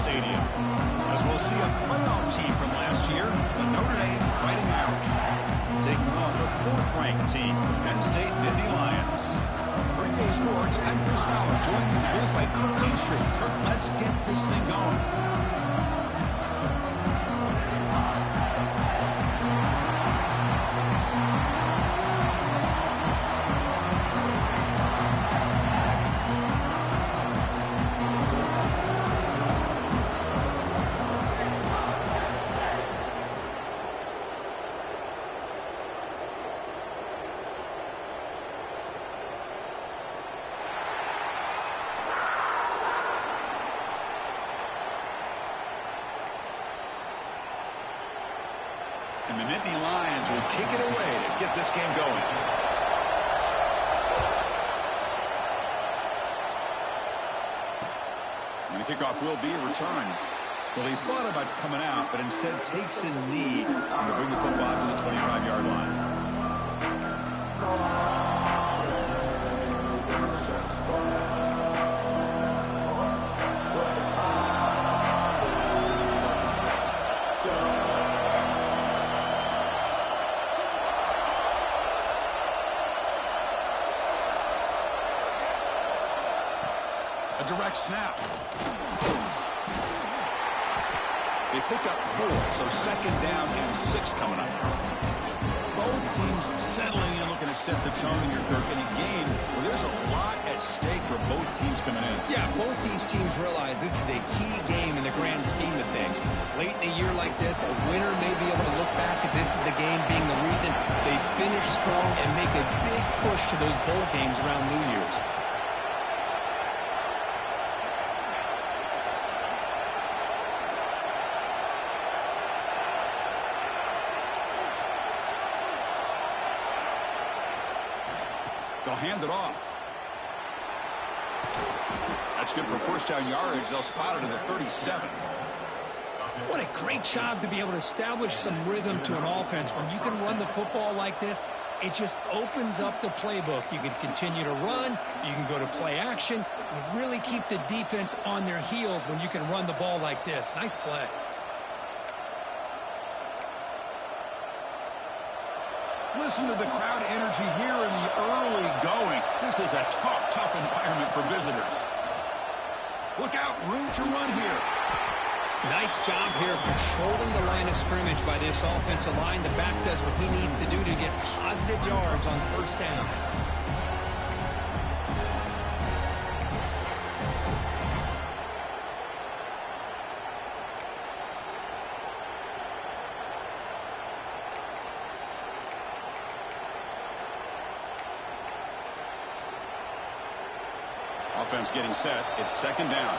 stadium. As we'll see a playoff team from last year, the Notre Dame Fighting Irish, taking on the 4th-ranked team, Penn State Nittany Lions. For EA Sports, I'm Chris Fowler, joined in the booth by Kirk Mainstream. Kirk, let's get this thing going. And the Nittany Lions will kick it away to get this game going. And the kickoff will be a return. Well, he thought about coming out, but instead takes a knee to bring the football to the 25-yard line. A direct snap. They pick up 4, so 2nd down and 6 coming up. Both teams settling in, looking to set the tone in your Kirk in a game where there's a lot at stake for both teams coming in. Yeah, both these teams realize this is a key game in the grand scheme of things. Late in a year like this, a winner may be able to look back at this as a game being the reason they finish strong and make a big push to those bowl games around New Year's. They'll hand it off. That's good for 1st down yardage. They'll spot it at the 37. What a great job to be able to establish some rhythm to an offense. When you can run the football like this, it just opens up the playbook. You can continue to run. You can go to play action. You really keep the defense on their heels when you can run the ball like this. Nice play. Listen to the crowd energy here in the early going. This is a tough environment for visitors. Look out, room to run here. Nice job here controlling the line of scrimmage by this offensive line. The back does what he needs to do to get positive yards on 1st down. Offense getting set. It's 2nd down.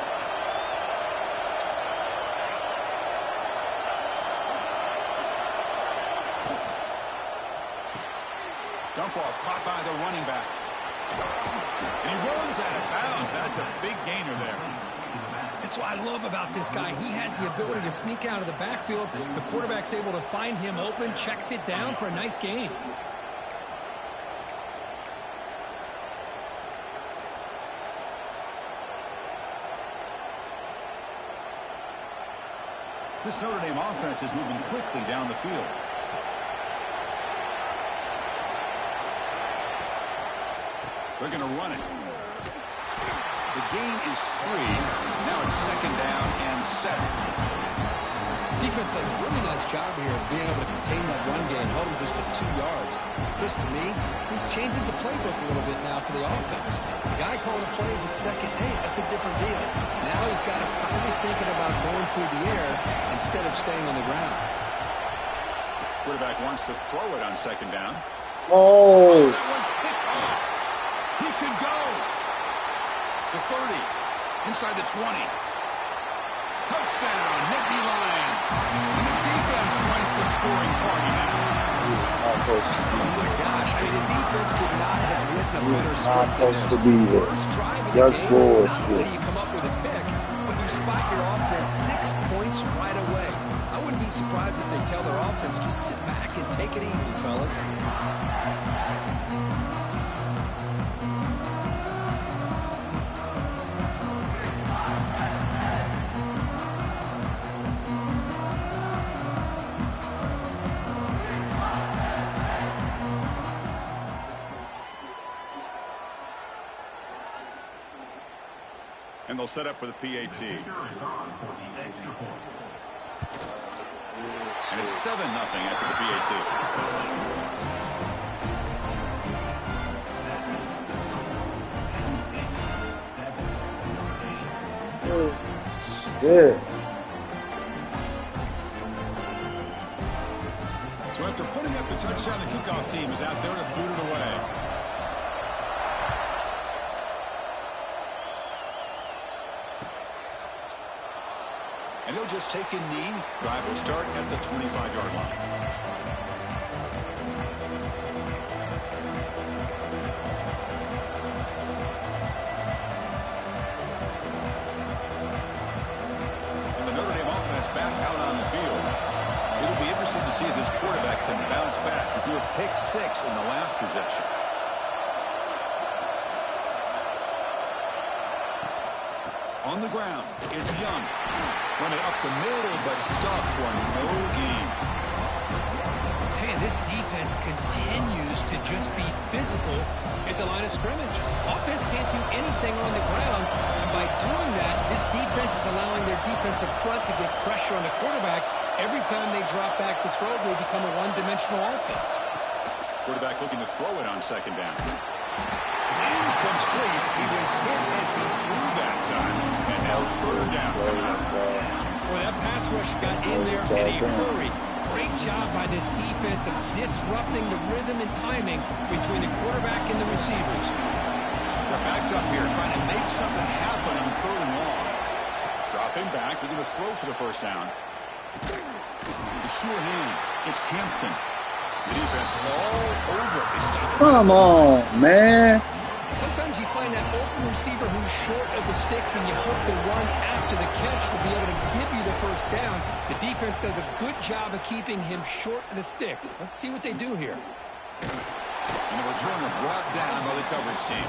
Dump off caught by the running back. And he runs out of bounds. That's a big gainer there. That's what I love about this guy. He has the ability to sneak out of the backfield. The quarterback's able to find him open, checks it down for a nice gain. This Notre Dame offense is moving quickly down the field. They're going to run it. The gain is 3. Now it's 2nd down and 7. Defense does a really nice job here of being able to contain that run game, hold him just at 2 yards. This, to me, this changes the playbook a little bit now for the offense. The guy calling the plays at 2nd and 8, that's a different deal. Now he's got to probably thinking about going through the air instead of staying on the ground. Quarterback wants to throw it on 2nd down. Oh, That one's picked off. He could go. The 30. Inside the 20. Touchdown, Nittany Lions. And the defense joins the scoring party now. Oh my gosh, I mean, the defense could not have written a better script than this. supposed to be there. First drive of the That's game, bullshit. not only do you come up with a pick, but you spot your offense 6 points right away. I wouldn't be surprised if they tell their offense, just sit back and take it easy, fellas. they'll set up for the PAT. And it's 7-0 after the PAT. Oh, shit. So after putting up the touchdown, the kickoff team is out there to boot it away. And he'll just take a knee. Drive will start at the 25-yard line. And the Notre Dame offense back out on the field. It'll be interesting to see if this quarterback can bounce back. He threw a pick 6 in the last possession. On the ground, it's Young. Run it up the middle, but stuffed for no gain. Man, this defense continues to just be physical at the line of scrimmage. Offense can't do anything on the ground, and by doing that, this defense is allowing their defensive front to get pressure on the quarterback. Every time they drop back to throw, they become a one-dimensional offense. Quarterback looking to throw it on second down. It's incomplete. He was hit as he threw that time. And now third down. Boy, that pass rush got in there in a hurry. Great job by this defense of disrupting the rhythm and timing between the quarterback and the receivers. They're backed up here trying to make something happen on third and long. Dropping back. They're going to throw for the first down. The sure hands. It's Hampton. The defense all over. They stop. Come on, man. Sometimes you find that open receiver who's short of the sticks, and you hope the run after the catch will be able to give you the first down. The defense does a good job of keeping him short of the sticks. Let's see what they do here. And the returner brought down by the coverage team.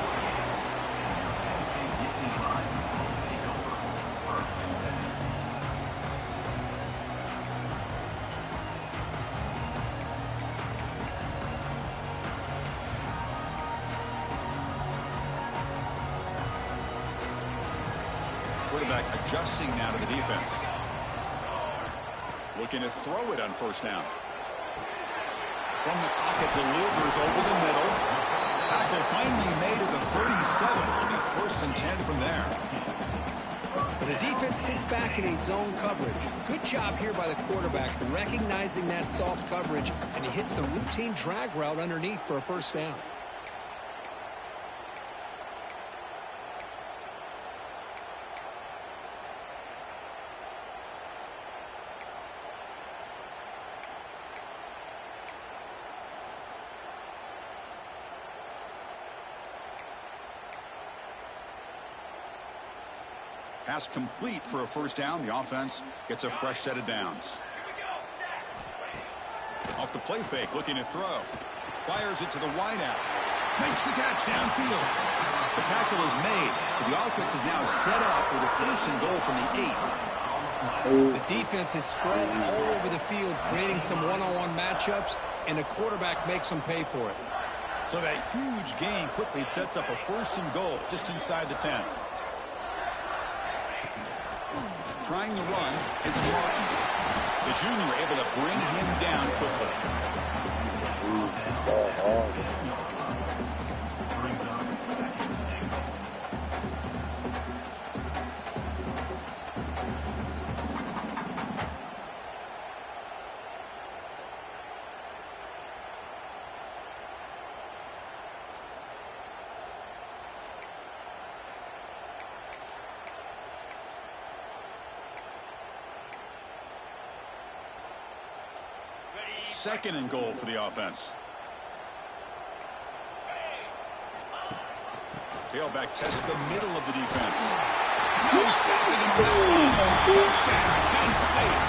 Quarterback adjusting now to the defense. Looking to throw it on first down. From the pocket, delivers over the middle. Tackle finally made at the 37. It'll be 1st and 10 from there. The defense sits back in a zone coverage. Good job here by the quarterback, recognizing that soft coverage, and he hits the routine drag route underneath for a first down. Pass complete for a first down. The offense gets a fresh set of downs. Off the play fake, looking to throw. Fires it to the wideout. Makes the catch downfield. The tackle is made. But the offense is now set up with a 1st and goal from the 8. The defense is spread all over the field, creating some one-on-one matchups, and the quarterback makes them pay for it. So that huge gain quickly sets up a 1st and goal just inside the 10. Trying to run, it's Martin. The junior able to bring him down quickly. This ball hard. Second and goal for the offense. Tailback tests the middle of the defense. No stopping him. Touchdown, Penn State.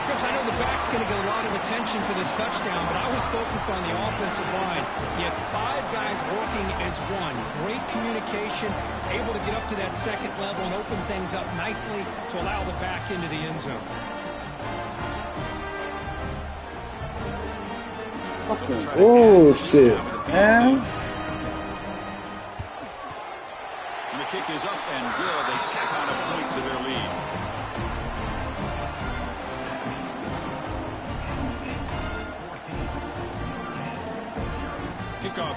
Chris, I know the back's going to get a lot of attention for this touchdown, but I was focused on the offensive line. He had 5 guys working as one. Great communication, able to get up to that second level and open things up nicely to allow the back into the end zone. Fucking bullshit, man. And the kick is up and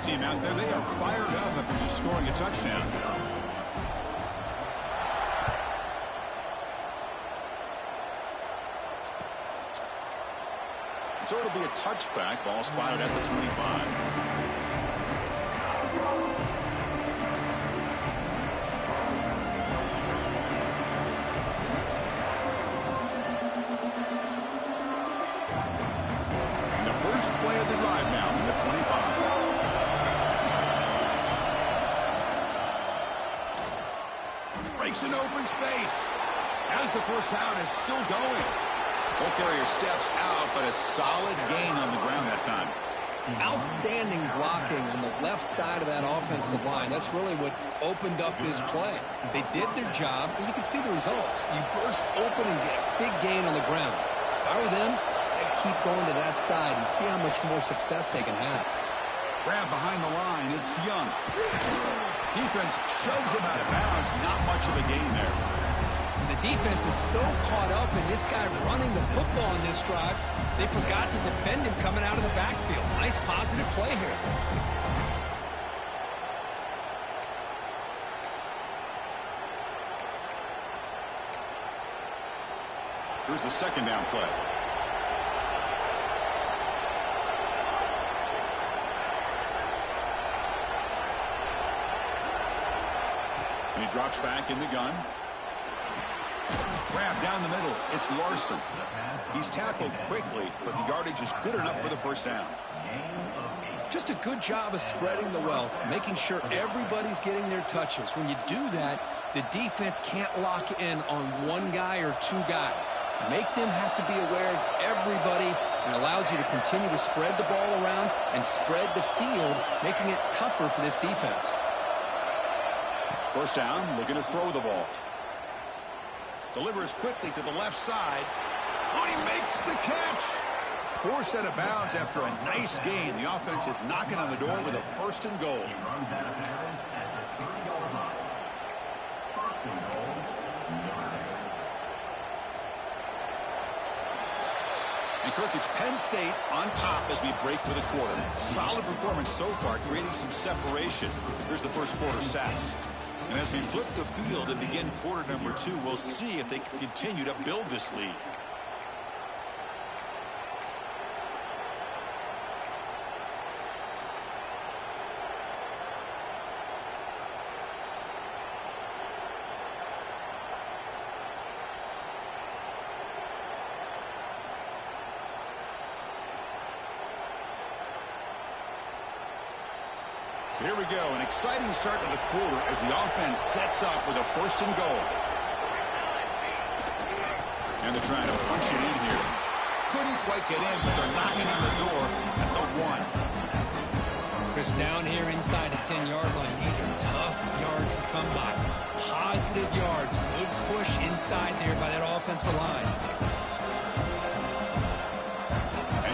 team out there, they are fired up after just scoring a touchdown. So it'll be a touchback. Ball spotted at the 25. Play of the drive now from the 25. Breaks an open space. As the first down is still going. Ball carrier steps out, but a solid gain on the ground that time. Outstanding blocking on the left side of that offensive line. That's really what opened up his play. They did their job, and you can see the results. You burst open and get a big gain on the ground. If I were them, keep going to that side and see how much more success they can have. Grab behind the line. It's Young. Defense shoves him out of bounds. Not much of a gain there. The defense is so caught up in this guy running the football in this drive, they forgot to defend him coming out of the backfield. Nice positive play here. Here's the second down play. And he drops back in the gun. Grab down the middle. It's Larson. He's tackled quickly, but the yardage is good enough for the first down. Just a good job of spreading the wealth, making sure everybody's getting their touches. When you do that, the defense can't lock in on one guy or two guys. Make them have to be aware of everybody, and allows you to continue to spread the ball around and spread the field, making it tougher for this defense. First down, looking to throw the ball. Delivers quickly to the left side. Oh, he makes the catch. Forced out of bounds after a nice gain. The offense is knocking on the door with a first and goal. And Kirk, it's Penn State on top as we break for the quarter. Solid performance so far, creating some separation. Here's the first quarter stats. And as we flip the field and begin quarter number 2, we'll see if they can continue to build this lead. Here we go, an exciting start to the quarter as the offense sets up with a first and goal. And they're trying to punch it in here. Couldn't quite get in, but they're knocking on the door at the 1. Chris, down here inside the 10-yard line, these are tough yards to come by. Positive yards, good push inside there by that offensive line.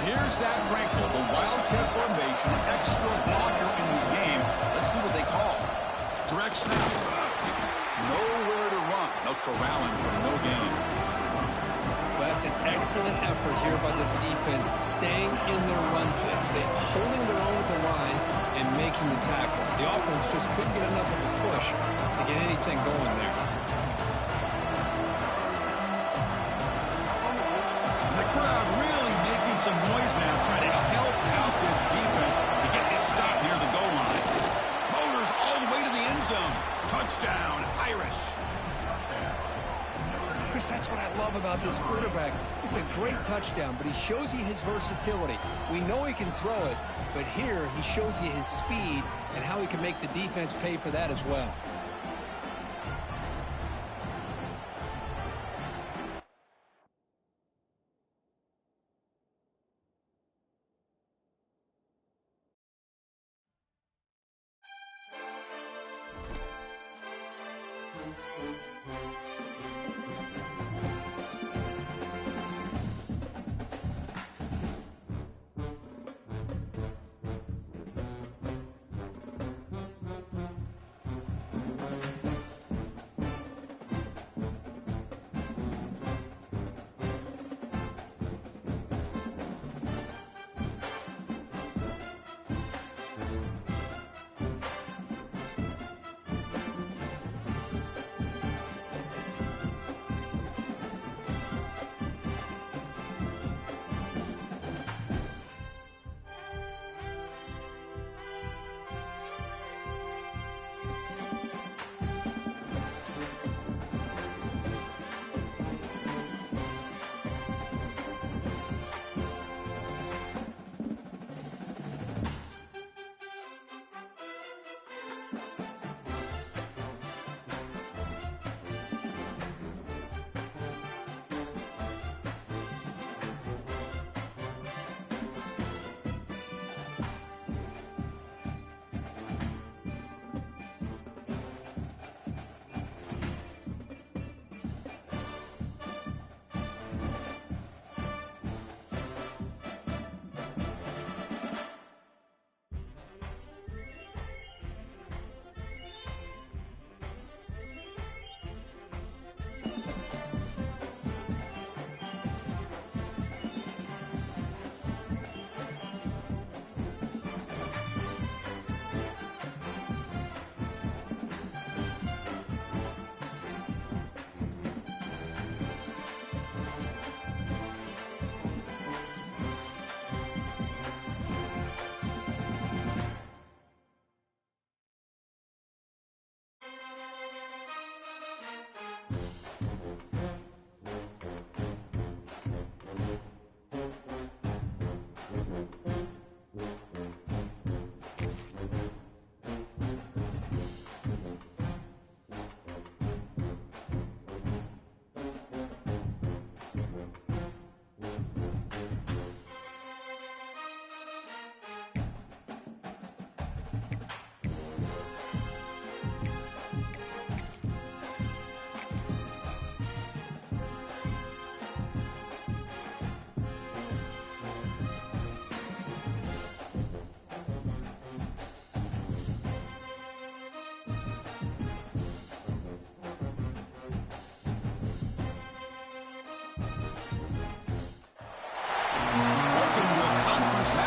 Here's that wrinkle, the Wildcat formation, extra blocker in the game. Let's see what they call. Direct snap. Nowhere to run. No corralling for no gain. Well, that's an excellent effort here by this defense, staying in their run fix. They're holding their own with the line and making the tackle. The offense just couldn't get enough of a push to get anything going there. The crowd really making some noise now, trying to help out this defense to get this stop near the goal line. Motors all the way to the end zone. Touchdown, Irish. Chris, that's what I love about this quarterback. It's a great touchdown, but he shows you his versatility. We know he can throw it, but here he shows you his speed and how he can make the defense pay for that as well.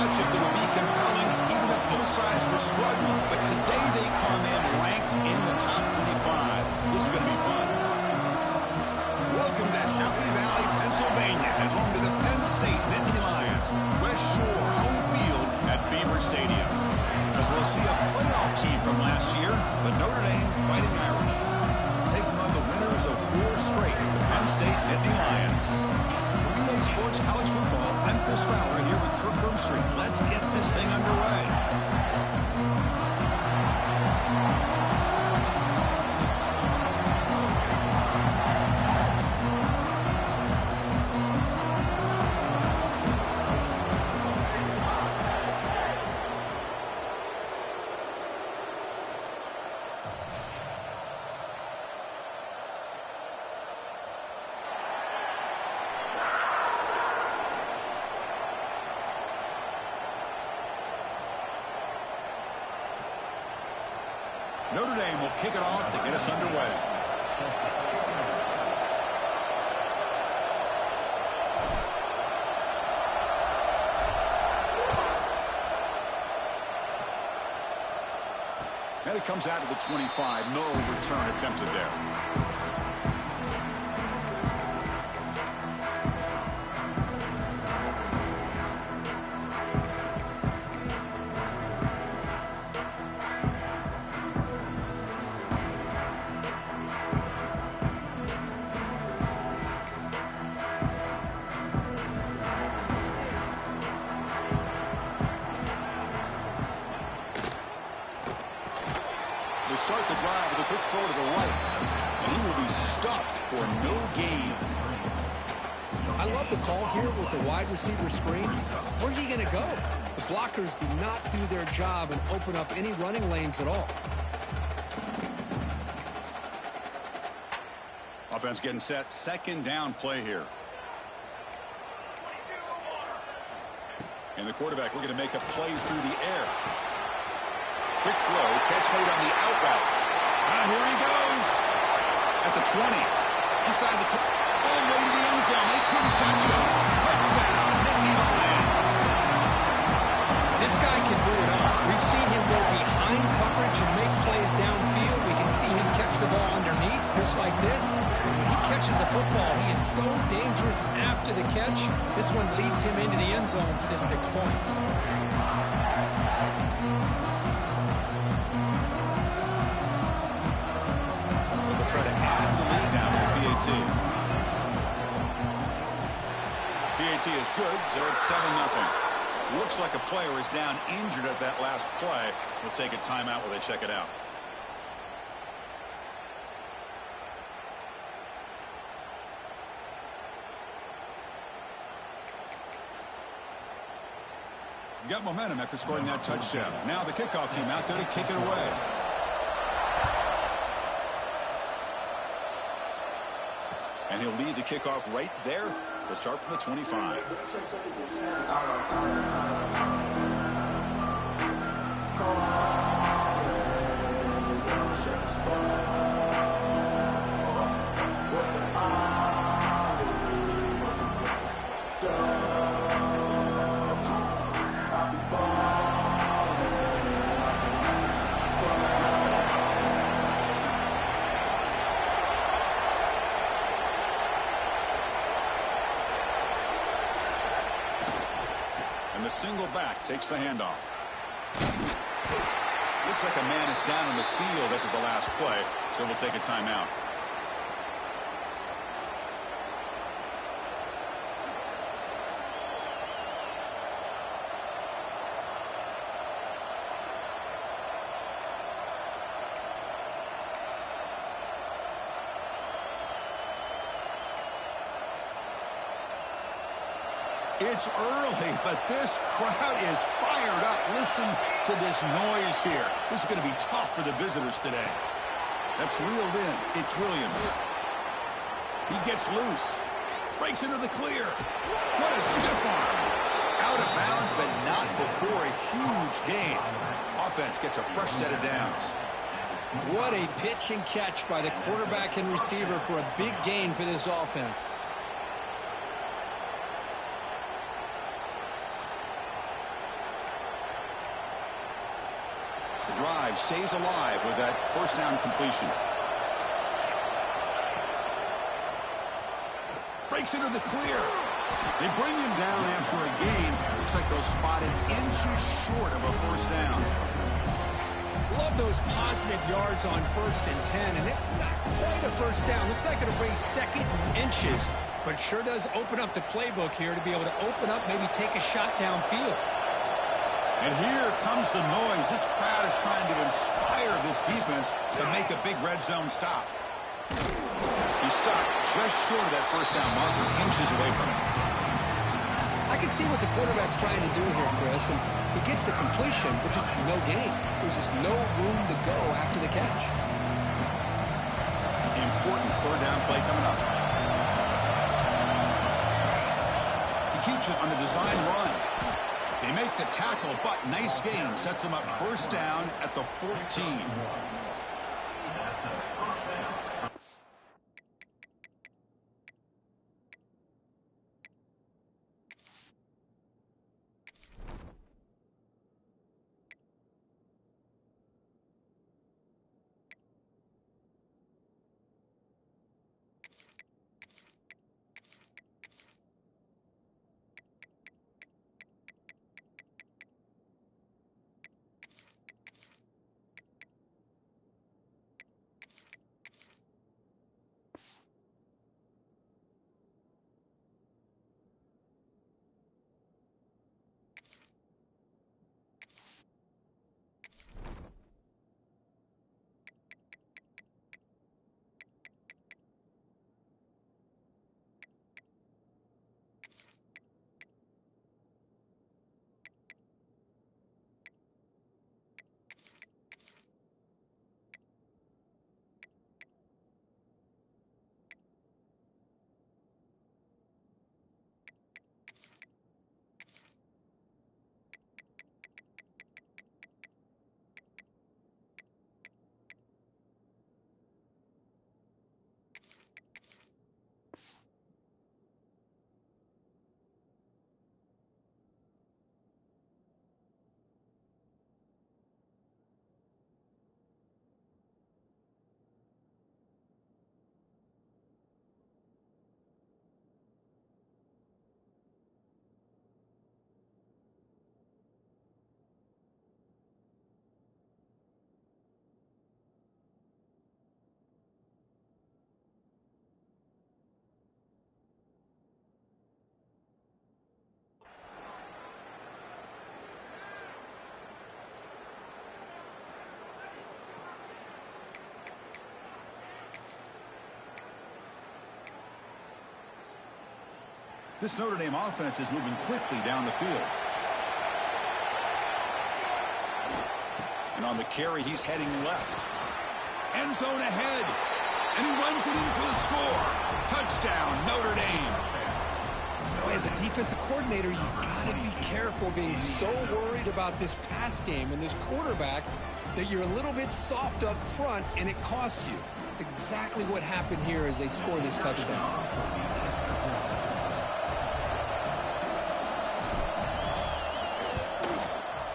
matchup that would be compelling even if both sides were struggling. But today they come in ranked in the top 25. This is going to be fun. Welcome to Happy Valley, Pennsylvania, and home to the Penn State Nittany Lions. West Shore home field at Beaver Stadium. As we'll see a playoff team from last year, the Notre Dame Fighting Irish, taking on the winners of 4 straight, the Penn State Nittany Lions. For Relay Sports College Football, I'm Chris Fowler here with Kirk Herbstreit. Let's get this thing underway. Notre Dame will kick it off to get us underway. And it comes out to the 25. No return attempted there. They start the drive with a quick throw to the right, and he will be stuffed for no gain. I love the call here with the wide receiver screen. Where's he going to go? The blockers do not do their job and open up any running lanes at all. Offense getting set. Second down play here. And the quarterback looking to make a play through the air. Quick throw, catch made on the out route. And here he goes. At the 20. Inside the 10. All the way to the end zone. They couldn't catch him. Touchdown, Nittany Lions. This guy can do it all. We've seen him go behind coverage and make plays downfield. We can see him catch the ball underneath, just like this. And when he catches a football, he is so dangerous after the catch. This one leads him into the end zone for the 6 points. Try to add to the lead now with BAT. BAT is good, so it's 7-0. Looks like a player is down injured at that last play. We'll take a timeout while they check it out. Got momentum after scoring that touchdown. Now the kickoff team out there to kick it away. And he'll lead the kickoff right there to start from the 25. The single back takes the handoff. Looks like a man is down on the field after the last play, so we'll take a timeout. It's early, but this crowd is fired up. Listen to this noise here. This is going to be tough for the visitors today. That's reeled in. It's Williams. He gets loose. Breaks into the clear. What a stiff arm. Out of bounds, but not before a huge gain. Offense gets a fresh set of downs. What a pitch and catch by the quarterback and receiver for a big gain for this offense. The drive stays alive with that first down completion. Breaks into the clear. They bring him down after a gain. Looks like they'll spot it inches short of a first down. Love those positive yards on 1st and 10, and it's not quite a first down. Looks like it'll bring second and inches, but sure does open up the playbook here to be able to open up, maybe take a shot downfield. And here comes the noise. This crowd is trying to inspire this defense to make a big red zone stop. He stopped just short of that first down marker, inches away from it. I can see what the quarterback's trying to do here, Chris, and he gets the completion, but just no gain. There's just no room to go after the catch. Important third down play coming up. He keeps it on the design run. They make the tackle, but nice gain. Sets him up first down at the 14. This Notre Dame offense is moving quickly down the field. And on the carry, he's heading left. End zone ahead. And he runs it in for the score. Touchdown, Notre Dame. As a defensive coordinator, you've got to be careful being so worried about this pass game and this quarterback that you're a little bit soft up front and it costs you. It's exactly what happened here as they score this touchdown.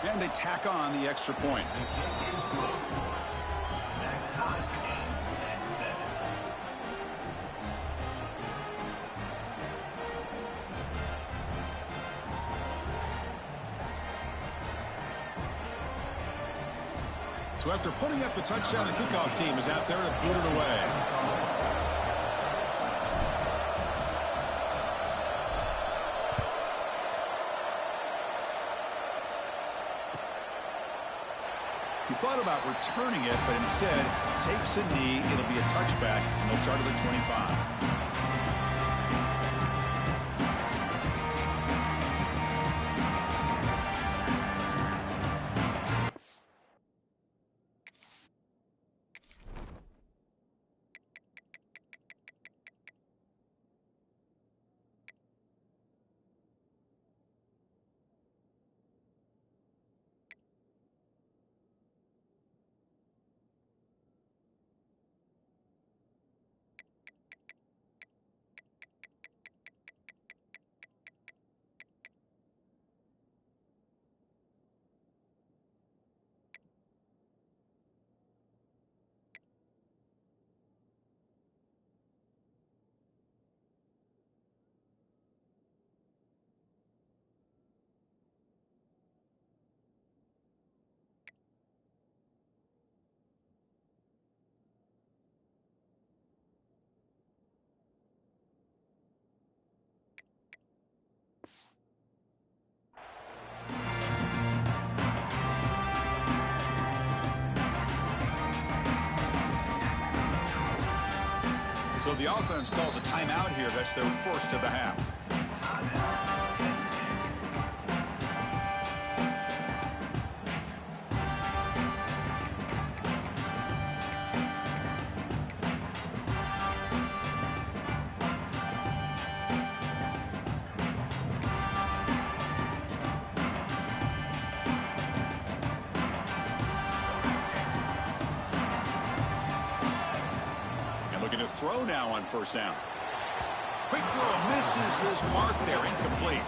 And they tack on the extra point. So after putting up the touchdown, the kickoff team is out there to boot it away. He thought about returning it, but instead takes a knee. It'll be a touchback, and they'll start at the 25. So the offense calls a timeout here. That's their first of the half. Looking to throw now on first down. Quick throw misses his mark there, incomplete.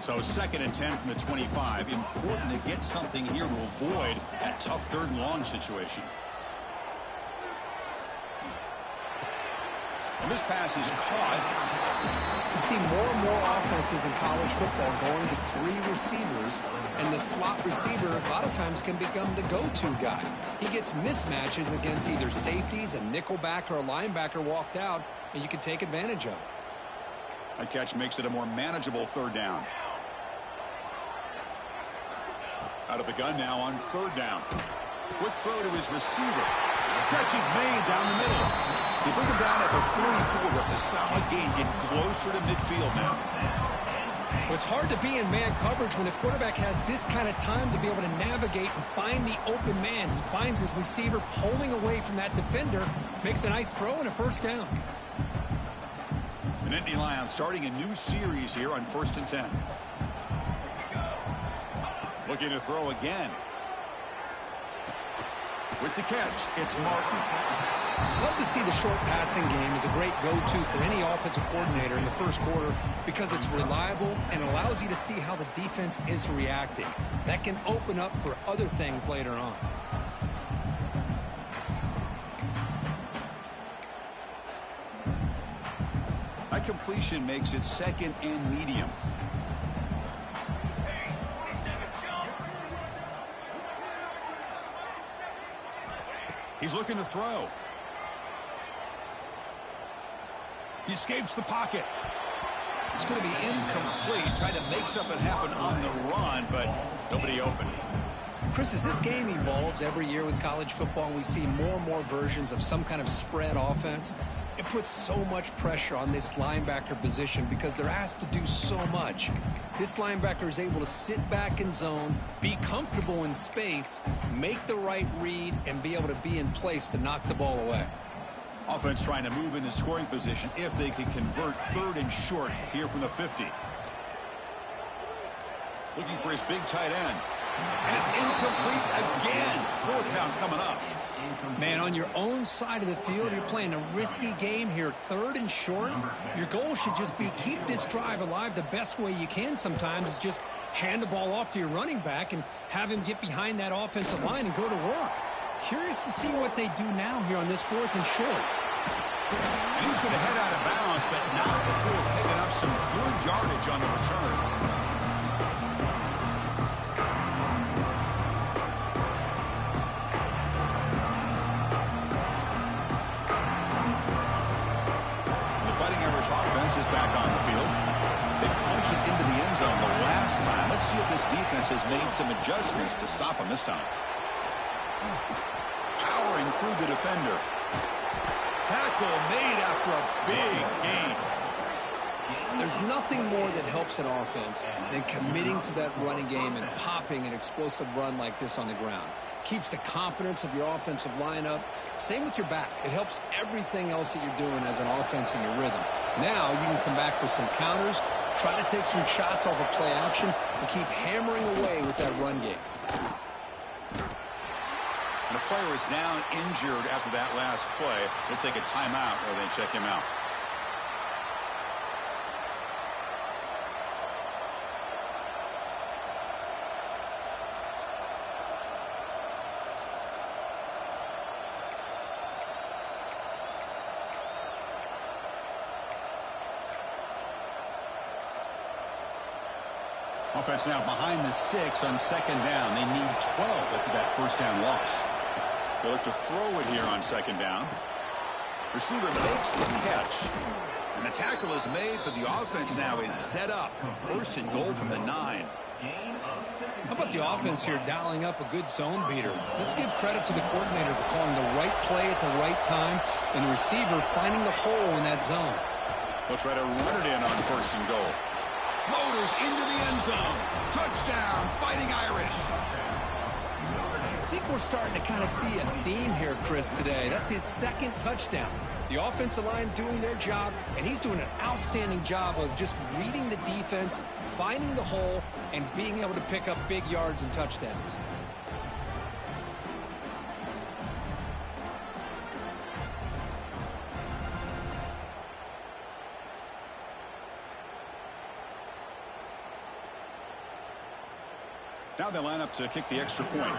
So 2nd and 10 from the 25. Important to get something here to avoid that tough 3rd and long situation. And this pass is caught. You see more and more offenses in college football going to 3 receivers, and the slot receiver a lot of times can become the go-to guy. He gets mismatches against either safeties, a nickelback, or a linebacker walked out, and you can take advantage of it. That catch makes it a more manageable 3rd down. Out of the gun now on 3rd down. Quick throw to his receiver. Catch is made down the middle. They bring him down at the 44. That's a solid gain. Get closer to midfield now. Well, it's hard to be in man coverage when the quarterback has this kind of time to be able to navigate and find the open man. He finds his receiver pulling away from that defender, makes a nice throw and a first down. And Indy Lions starting a new series here on 1st and 10. Looking to throw again. With the catch, it's Martin. Love to see the short passing game as a great go-to for any offensive coordinator in the first quarter because it's reliable and allows you to see how the defense is reacting. That can open up for other things later on. That completion makes it 2nd and medium. He's looking to throw. He escapes the pocket. It's going to be incomplete. Trying to make something happen on the run, but nobody open. Chris, as this game evolves every year with college football, and we see more and more versions of some kind of spread offense, it puts so much pressure on this linebacker position because they're asked to do so much. This linebacker is able to sit back in zone, be comfortable in space, make the right read, and be able to be in place to knock the ball away. Offense trying to move into scoring position if they can convert 3rd and short here from the 50. Looking for his big tight end. And it's incomplete again. 4th down coming up. Man, on your own side of the field, you're playing a risky game here, 3rd and short. Your goal should just be keep this drive alive the best way you can sometimes is just hand the ball off to your running back and have him get behind that offensive line and go to work. Curious to see what they do now here on this 4th and short. And he's going to head out of bounds, but not before picking up some good yardage on the return. Offense is back on the field. They punched it into the end zone the last time. Let's see if this defense has made some adjustments to stop them this time. Powering through the defender. Tackle made after a big gain. There's nothing more that helps an offense than committing to that running game and popping an explosive run like this on the ground. Keeps the confidence of your offensive lineup. Same with your back. It helps everything else that you're doing as an offense in your rhythm. Now you can come back with some counters, try to take some shots off of play action, and keep hammering away with that run game. And the player is down injured after that last play. They'll take a timeout or they check him out. Offense now behind the 6 on 2nd down. They need 12 after that first down loss. They look to throw it here on 2nd down. Receiver makes the catch. And the tackle is made, but the offense now is set up. 1st and goal from the 9. How about the offense here dialing up a good zone beater? Let's give credit to the coordinator for calling the right play at the right time and the receiver finding the hole in that zone. They'll try to run it in on 1st and goal. Motors into the end zone. Touchdown, Fighting Irish. I think we're starting to kind of see a theme here, Chris, today. That's his 2nd touchdown. The offensive line doing their job, and he's doing an outstanding job of just reading the defense, finding the hole, and being able to pick up big yards and touchdowns. Now they line up to kick the extra point.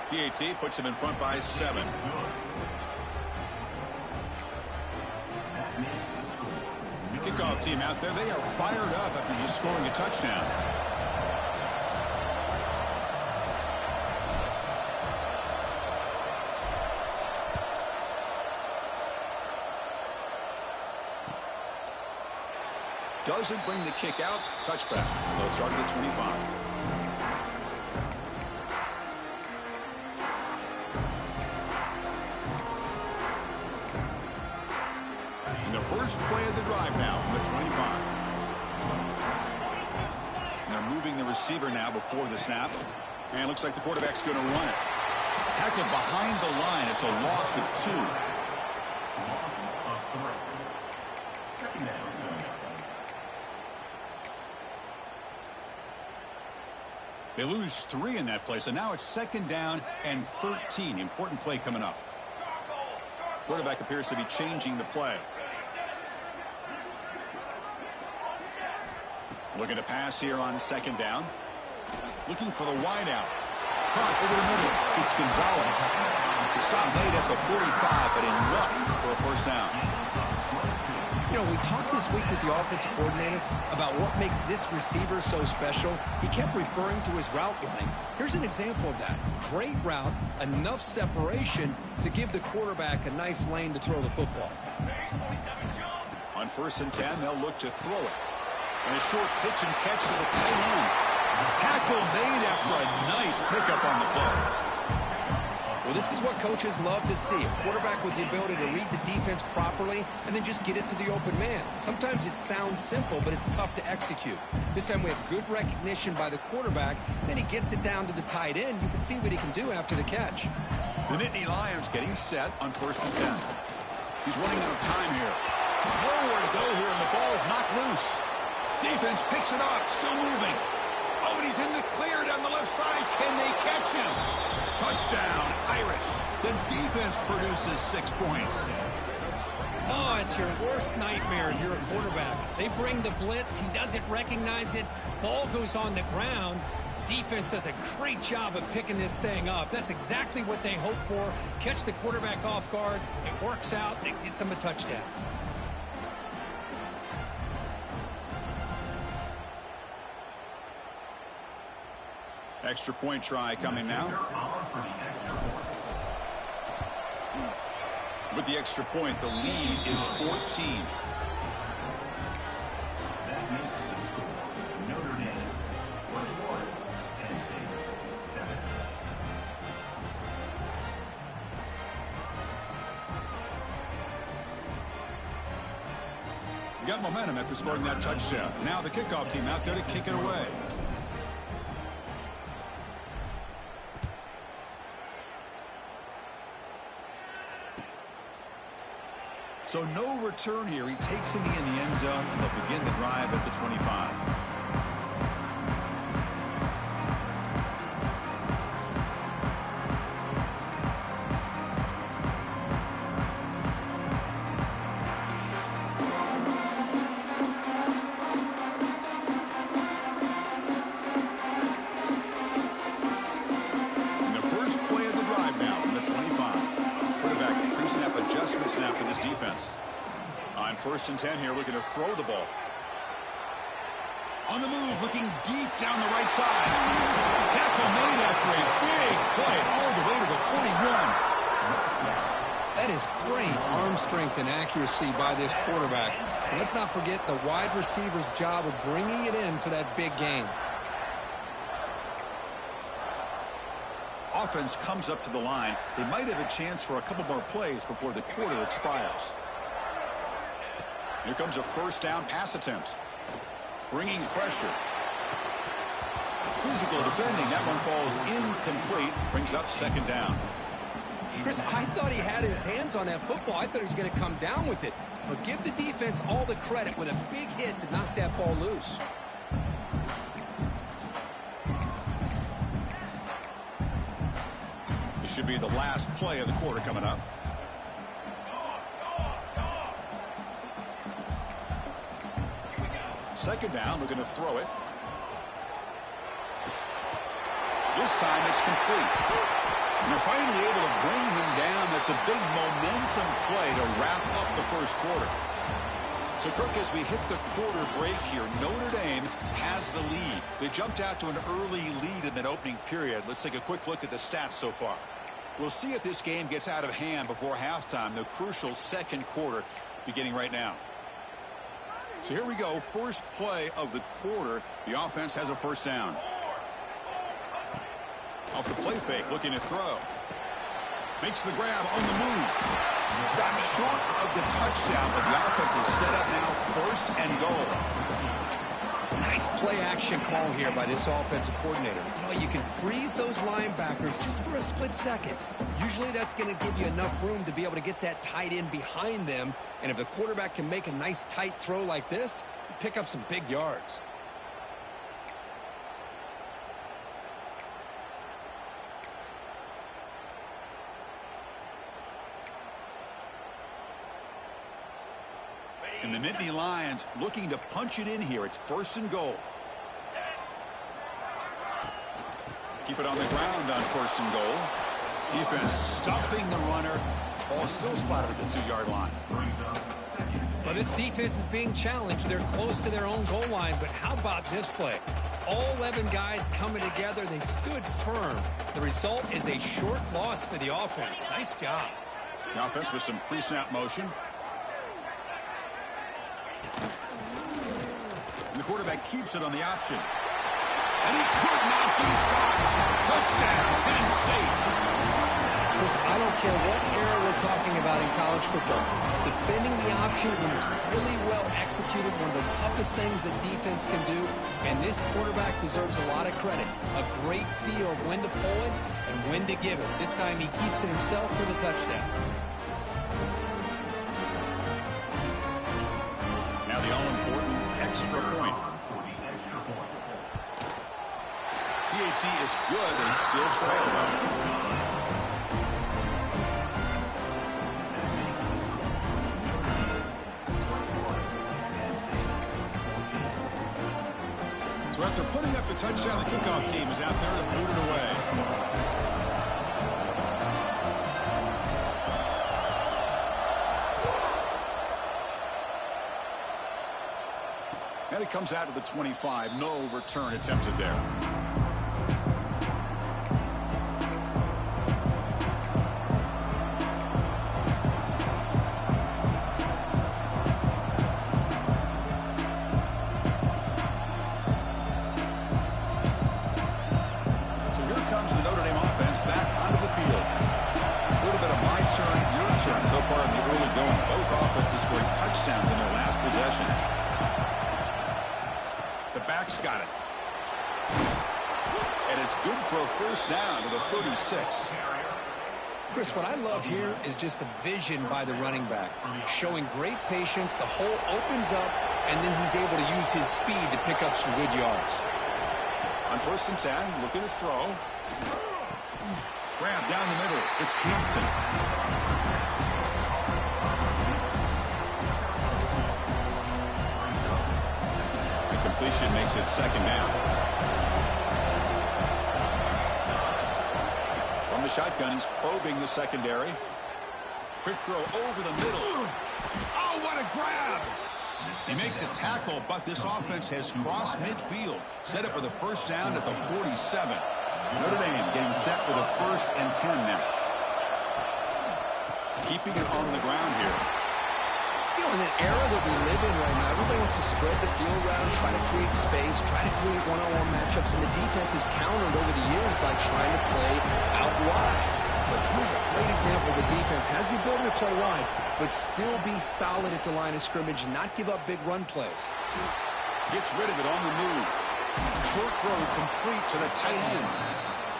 PAT puts him in front by 7. Kickoff team out there. They are fired up after just scoring a touchdown. Doesn't bring the kick out. Touchback. They'll start at the 25. And the first play of the drive now from the 25. And they're moving the receiver now before the snap. And it looks like the quarterback's going to run it. Tackled behind the line. It's a loss of 2. They lose 3 in that play, so now it's 2nd down and 13. Important play coming up. Quarterback appears to be changing the play. Looking to pass here on 2nd down. Looking for the wideout. Caught over the middle. It's Gonzalez. The stop made at the 45, but enough for a 1st down. You know, we talked this week with the offensive coordinator about what makes this receiver so special. He kept referring to his route running. Here's an example of that. Great route, enough separation to give the quarterback a nice lane to throw the football. On 1st and 10, they'll look to throw it. And a short pitch and catch to the tight end. Tackle made after a nice pickup on the play. Well, this is what coaches love to see. A quarterback with the ability to read the defense properly and then just get it to the open man. Sometimes it sounds simple, but it's tough to execute. This time we have good recognition by the quarterback. Then he gets it down to the tight end. You can see what he can do after the catch. The Nittany Lions getting set on 1st and 10. He's running out of time here. Nowhere to go here, and the ball is knocked loose. Defense picks it up, still moving. Oh, and he's in the clear down the left side. Can they catch him? Touchdown, Irish. The defense produces 6 points. Oh, it's your worst nightmare if you're a quarterback. They bring the blitz. He doesn't recognize it. Ball goes on the ground. Defense does a great job of picking this thing up. That's exactly what they hope for. Catch the quarterback off guard. It works out, and it gets them a touchdown. Extra point try coming now. With the extra point, the lead is 14. That makes the score Notre Dame 21, Penn State 7. Got momentum after scoring that touchdown. Now the kickoff team out there to kick it away. So no return here. He takes it in the end zone, and they'll begin the drive at the 25. And the first play of the drive now from the 25. Quarterback increasing up adjustments now for this defense. On 1st and 10 here, looking to throw the ball. On the move, looking deep down the right side. Tackle made after a big play all the way to the 41. That is great arm strength and accuracy by this quarterback. And let's not forget the wide receiver's job of bringing it in for that big game. Offense comes up to the line. They might have a chance for a couple more plays before the quarter expires. Here comes a first down pass attempt. Bringing pressure. Physical defending. That one falls incomplete. Brings up second down. Chris, I thought he had his hands on that football. I thought he was going to come down with it. But give the defense all the credit with a big hit to knock that ball loose. This should be the last play of the quarter coming up. Second down, looking to throw it. This time it's complete. And they're finally able to bring him down. That's a big momentum play to wrap up the first quarter. So, Kirk, as we hit the quarter break here, Notre Dame has the lead. They jumped out to an early lead in that opening period. Let's take a quick look at the stats so far. We'll see if this game gets out of hand before halftime, the crucial second quarter beginning right now. So here we go, first play of the quarter. The offense has a first down. Off the play fake, looking to throw. Makes the grab on the move. Stopped short of the touchdown, but the offense is set up now, first and goal. Nice play action call here by this offensive coordinator. You know, you can freeze those linebackers just for a split second. Usually that's going to give you enough room to be able to get that tight end behind them. And if the quarterback can make a nice tight throw like this, pick up some big yards. And the Nittany Lions looking to punch it in here. It's first and goal. Keep it on the ground on first and goal. Defense stuffing the runner. Ball still spotted at the 2-yard line. But this defense is being challenged. They're close to their own goal line. But how about this play? All 11 guys coming together. They stood firm. The result is a short loss for the offense. Nice job. The offense with some pre-snap motion. And the quarterback keeps it on the option. And he could not be stopped. Touchdown, Penn State. Chris, I don't care what era we're talking about in college football. Defending the option when it's really well executed, one of the toughest things that defense can do. And this quarterback deserves a lot of credit. A great feel of when to pull it and when to give it. This time he keeps it himself for the touchdown. Now the all-important extra point. PAT is good. They still trail, though. So after putting up the touchdown, the kickoff team is out there to boot it away. And it comes out to the 25. No return attempted there. So far in the early going, both offenses scoring touchdowns in their last possessions. The back's got it. And it's good for a first down to the 36. Chris, what I love here is just the vision by the running back. Showing great patience, the hole opens up, and then he's able to use his speed to pick up some good yards. On first and 10, looking to throw. Grab down the middle. It's Hampton. Completion makes it second down. From the shotgun, he's probing the secondary. Quick throw over the middle. Oh, what a grab! They make the tackle, but this offense has crossed midfield. Set up with a first down at the 47. Notre Dame getting set with a first and 10 now. keeping it on the ground here. You know, in an era that we live in right now, everybody wants to spread the field around, try to create space, try to create one-on-one matchups, and the defense has countered over the years by trying to play out wide. But here's a great example. The defense has the ability to play wide, but still be solid at the line of scrimmage and not give up big run plays. Gets rid of it on the move. Short throw complete to the tight end.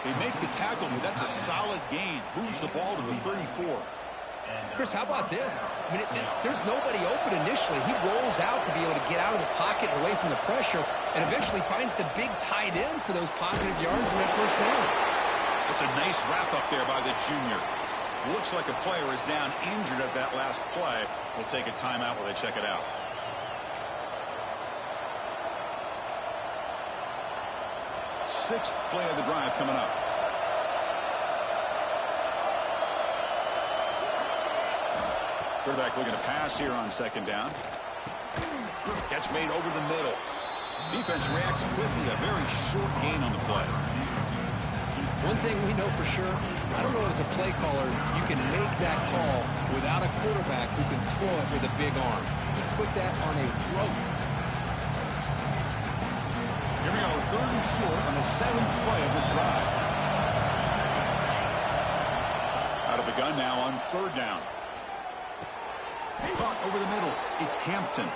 They make the tackle, but that's a solid gain. Moves the ball to the 34. Chris, how about this? I mean, there's nobody open initially. He rolls out to be able to get out of the pocket and away from the pressure and eventually finds the big tight end for those positive yards in that first down. It's a nice wrap-up there by the junior. Looks like a player is down injured at that last play. We'll take a timeout while they check it out. Sixth play of the drive coming up. Quarterback looking to pass here on second down. Catch made over the middle. Defense reacts quickly. A very short gain on the play. One thing we know for sure, I don't know as a play caller, you can make that call without a quarterback who can throw it with a big arm. He put that on a rope. Here we go, third and short on the seventh play of this drive. Out of the gun now on third down. Caught over the middle. It's Hampton.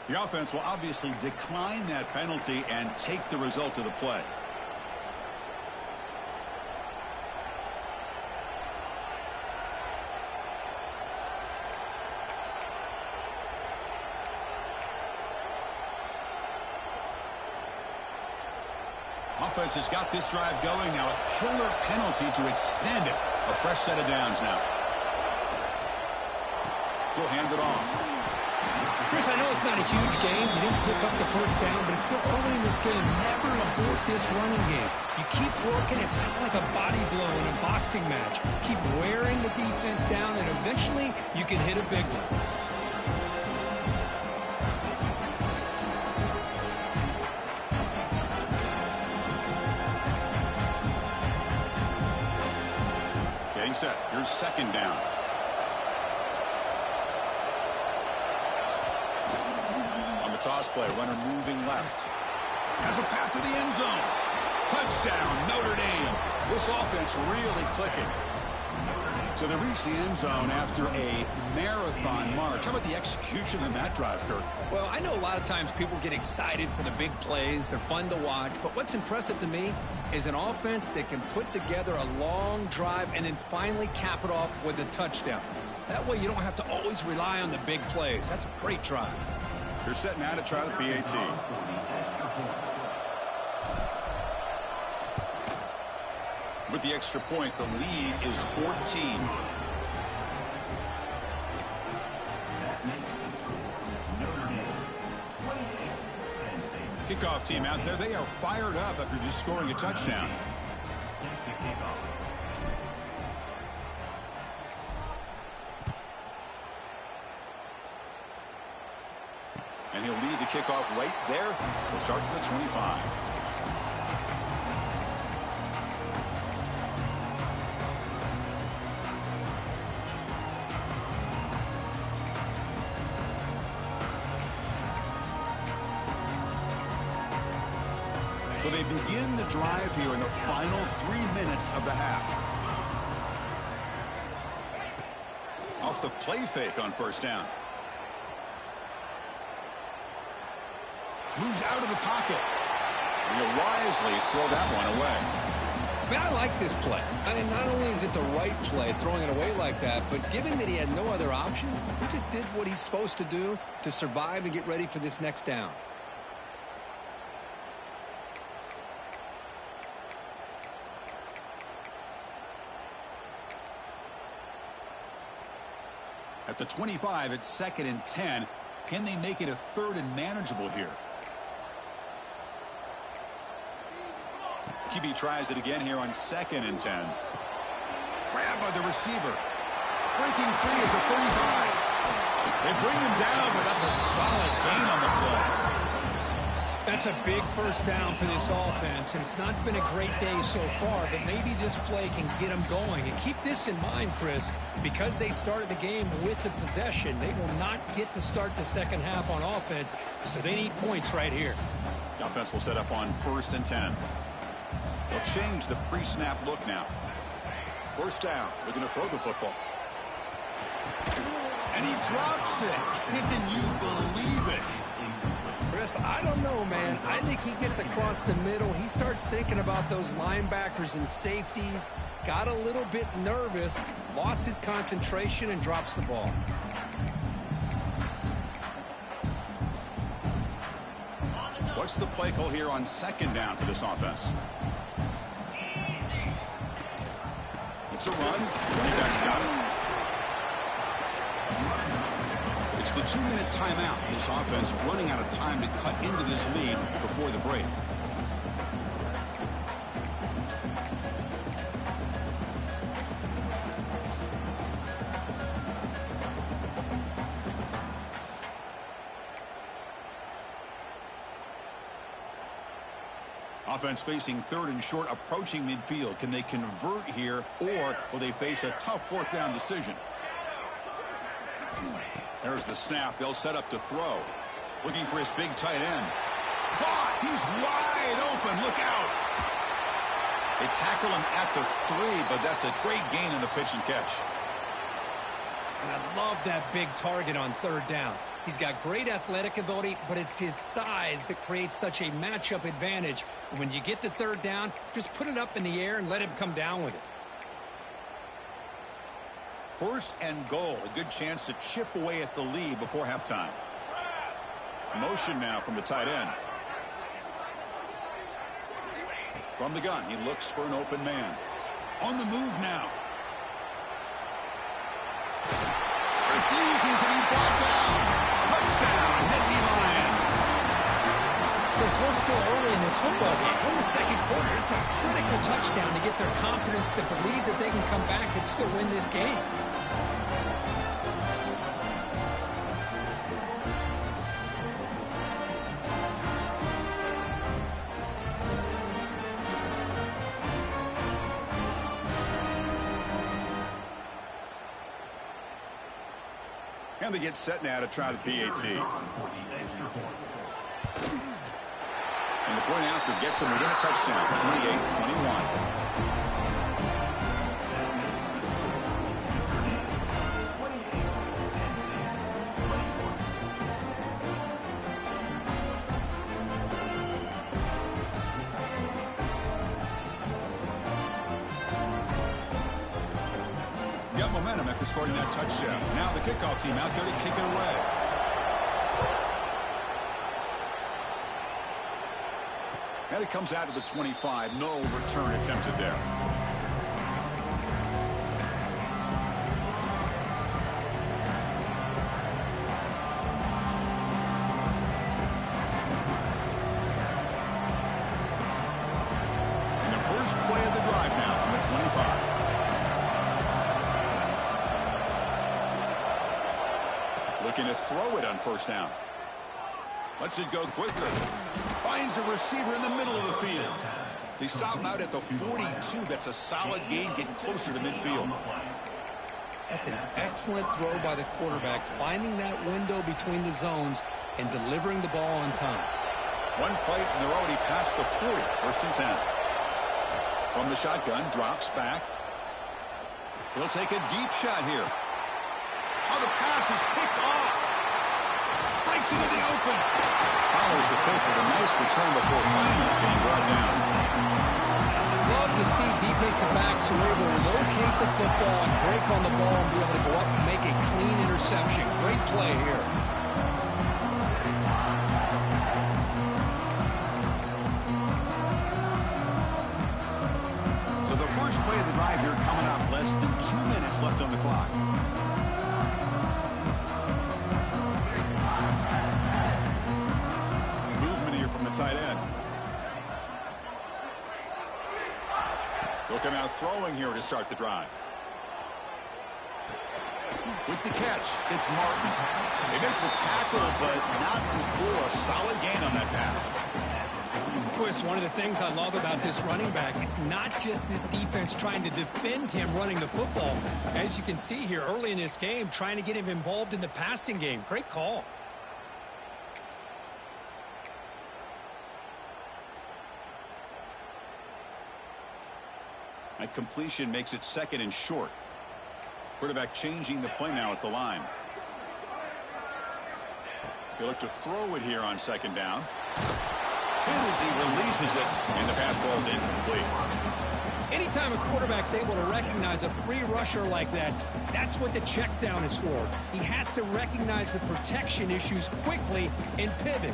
The offense will obviously decline that penalty and take the result of the play. Offense has got this drive going now. A killer penalty to extend it. A fresh set of downs now. We'll hand it off. Chris, I know it's not a huge game. You didn't pick up the first down, but it's still early in this game. Never abort this running game. You keep working. It's kind of like a body blow in a boxing match. Keep wearing the defense down, and eventually you can hit a big one. Getting set. Here's second down. Toss play, runner moving left. Has a path to the end zone. Touchdown, Notre Dame. This offense really clicking. So they reach the end zone after a marathon march. How about the execution in that drive, Kirk? Well, I know a lot of times people get excited for the big plays. They're fun to watch. But what's impressive to me is an offense that can put together a long drive and then finally cap it off with a touchdown. That way you don't have to always rely on the big plays. That's a great drive. They're set now to try the PAT. With the extra point, the lead is 14. Kickoff team out there. They are fired up after just scoring a touchdown. And he'll lead the kickoff right there. We'll start from the 25. So they begin the drive here in the final 3 minutes of the half. Off the play fake on first down. Moves out of the pocket. He'll wisely throw that one away. I mean, I like this play. I mean, not only is it the right play, throwing it away like that, but given that he had no other option, he just did what he's supposed to do to survive and get ready for this next down. At the 25, it's 2nd and 10. Can they make it a 3rd and manageable here? QB tries it again here on 2nd and 10. Grabbed by the receiver. Breaking free at the 35. They bring him down, but that's a solid gain on the play. That's a big first down for this offense, and it's not been a great day so far, but maybe this play can get them going. And keep this in mind, Chris, because they started the game with the possession, they will not get to start the second half on offense, so they need points right here. The offense will set up on 1st and 10. They'll change the pre-snap look now. First down, looking to throw the football. And he drops it. Can you believe it? Chris, I don't know, man. I think he gets across the middle. He starts thinking about those linebackers and safeties, got a little bit nervous, lost his concentration, and drops the ball. What's the play call here on 2nd down for this offense? It's a run. Running back's got it. It's the 2-minute timeout. This offense running out of time to cut into this lead before the break. Offense facing 3rd and short, approaching midfield. Can they convert here, or will they face a tough 4th down decision? There's the snap. They'll set up to throw. Looking for his big tight end. Caught! He's wide open. Look out! They tackle him at the 3, but that's a great gain in the pitch and catch. And I love that big target on 3rd down. He's got great athletic ability, but it's his size that creates such a matchup advantage. And when you get to 3rd down, just put it up in the air and let him come down with it. 1st and goal. A good chance to chip away at the lead before halftime. Motion now from the tight end. From the gun, he looks for an open man. On the move now. Refusing to be brought down. Touchdown, Nittany Lions. Chris, we're still early in this football game. We're in the 2nd quarter. It's a critical touchdown to get their confidence to believe that they can come back and still win this game. And they get set now to try the PAT. And the point after gets them within a touchdown, 28-21. Got momentum after scoring that touchdown. Now the kickoff team out there to kick it away. And it comes out to the 25. No return attempted there. And the first play of the drive now from the 25. Looking to throw it on 1st down. Lets it go quickly. Finds a receiver in the middle of the field. They stop him out at the 42. That's a solid gain, getting closer to midfield. That's an excellent throw by the quarterback, finding that window between the zones and delivering the ball on time. One play, and they're already past the 40. 1st and 10. From the shotgun, drops back. He'll take a deep shot here. Oh, the pass is picked off. Spikes into the open. Follows the pick with a nice return before finally being brought down. Love to see defensive backs who are able to locate the football and break on the ball and be able to go up and make a clean interception. Great play here. So the first play of the drive here coming up. Less than 2 minutes left on the clock. From the tight end. Looking out throwing here to start the drive. With the catch, it's Martin. They make the tackle, but not before a solid gain on that pass. Chris, one of the things I love about this running back, it's not just this defense trying to defend him running the football. As you can see here early in this game, trying to get him involved in the passing game. Great call. That completion makes it 2nd and short. Quarterback changing the play now at the line. He'll look to throw it here on 2nd down. And as he releases it, and the pass ball is incomplete. Anytime a quarterback's able to recognize a free rusher like that, that's what the check down is for. He has to recognize the protection issues quickly and pivot.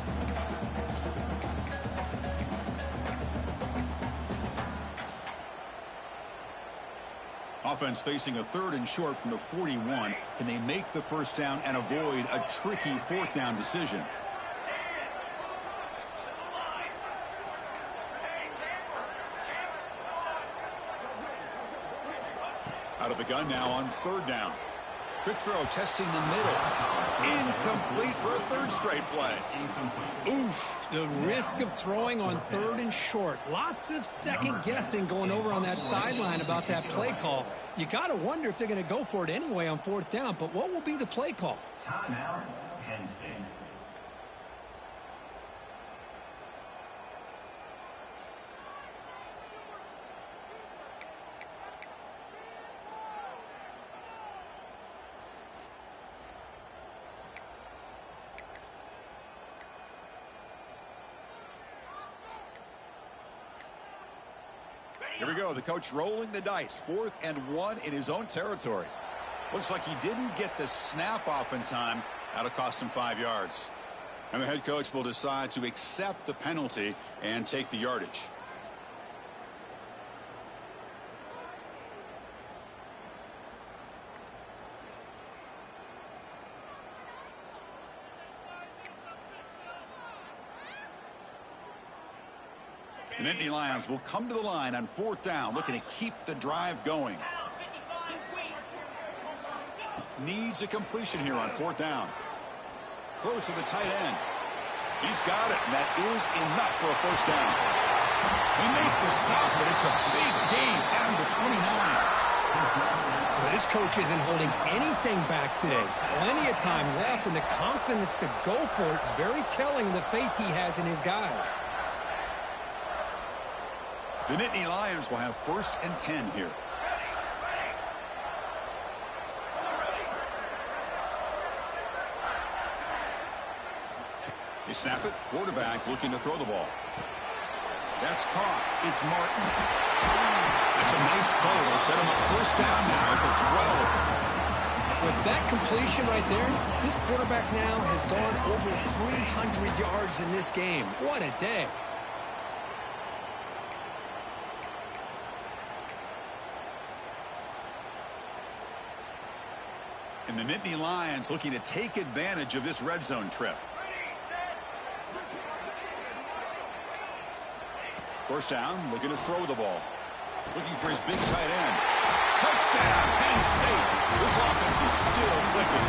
Offense facing a 3rd and short from the 41. Can they make the 1st down and avoid a tricky 4th down decision? Out of the gun now on 3rd down. Quick throw testing the middle. Incomplete for a 3rd straight play. Oof, the risk of throwing on 3rd and short. Lots of second guessing going over on that sideline about that play call. You got to wonder if they're going to go for it anyway on 4th down, but what will be the play call? Timeout, Penn State. Here we go. The coach rolling the dice. 4th and 1 in his own territory. Looks like he didn't get the snap off in time. That'll cost him 5 yards. And the head coach will decide to accept the penalty and take the yardage. The Nittany Lions will come to the line on 4th down, looking to keep the drive going. Needs a completion here on 4th down. Close to the tight end. He's got it, and that is enough for a 1st down. They make the stop, but it's a big gain down to 29. Well, this coach isn't holding anything back today. Plenty of time left, and the confidence to go for it is very telling of the faith he has in his guys. The Nittany Lions will have 1st and 10 here. They snap it. Quarterback looking to throw the ball. That's caught. It's Martin. That's a nice play. It'll set him up 1st down now at the 12. With that completion right there, this quarterback now has gone over 300 yards in this game. What a day. And the Nittany Lions looking to take advantage of this red zone trip. 1st down, looking to throw the ball. Looking for his big tight end. Touchdown, Penn State. This offense is still clicking.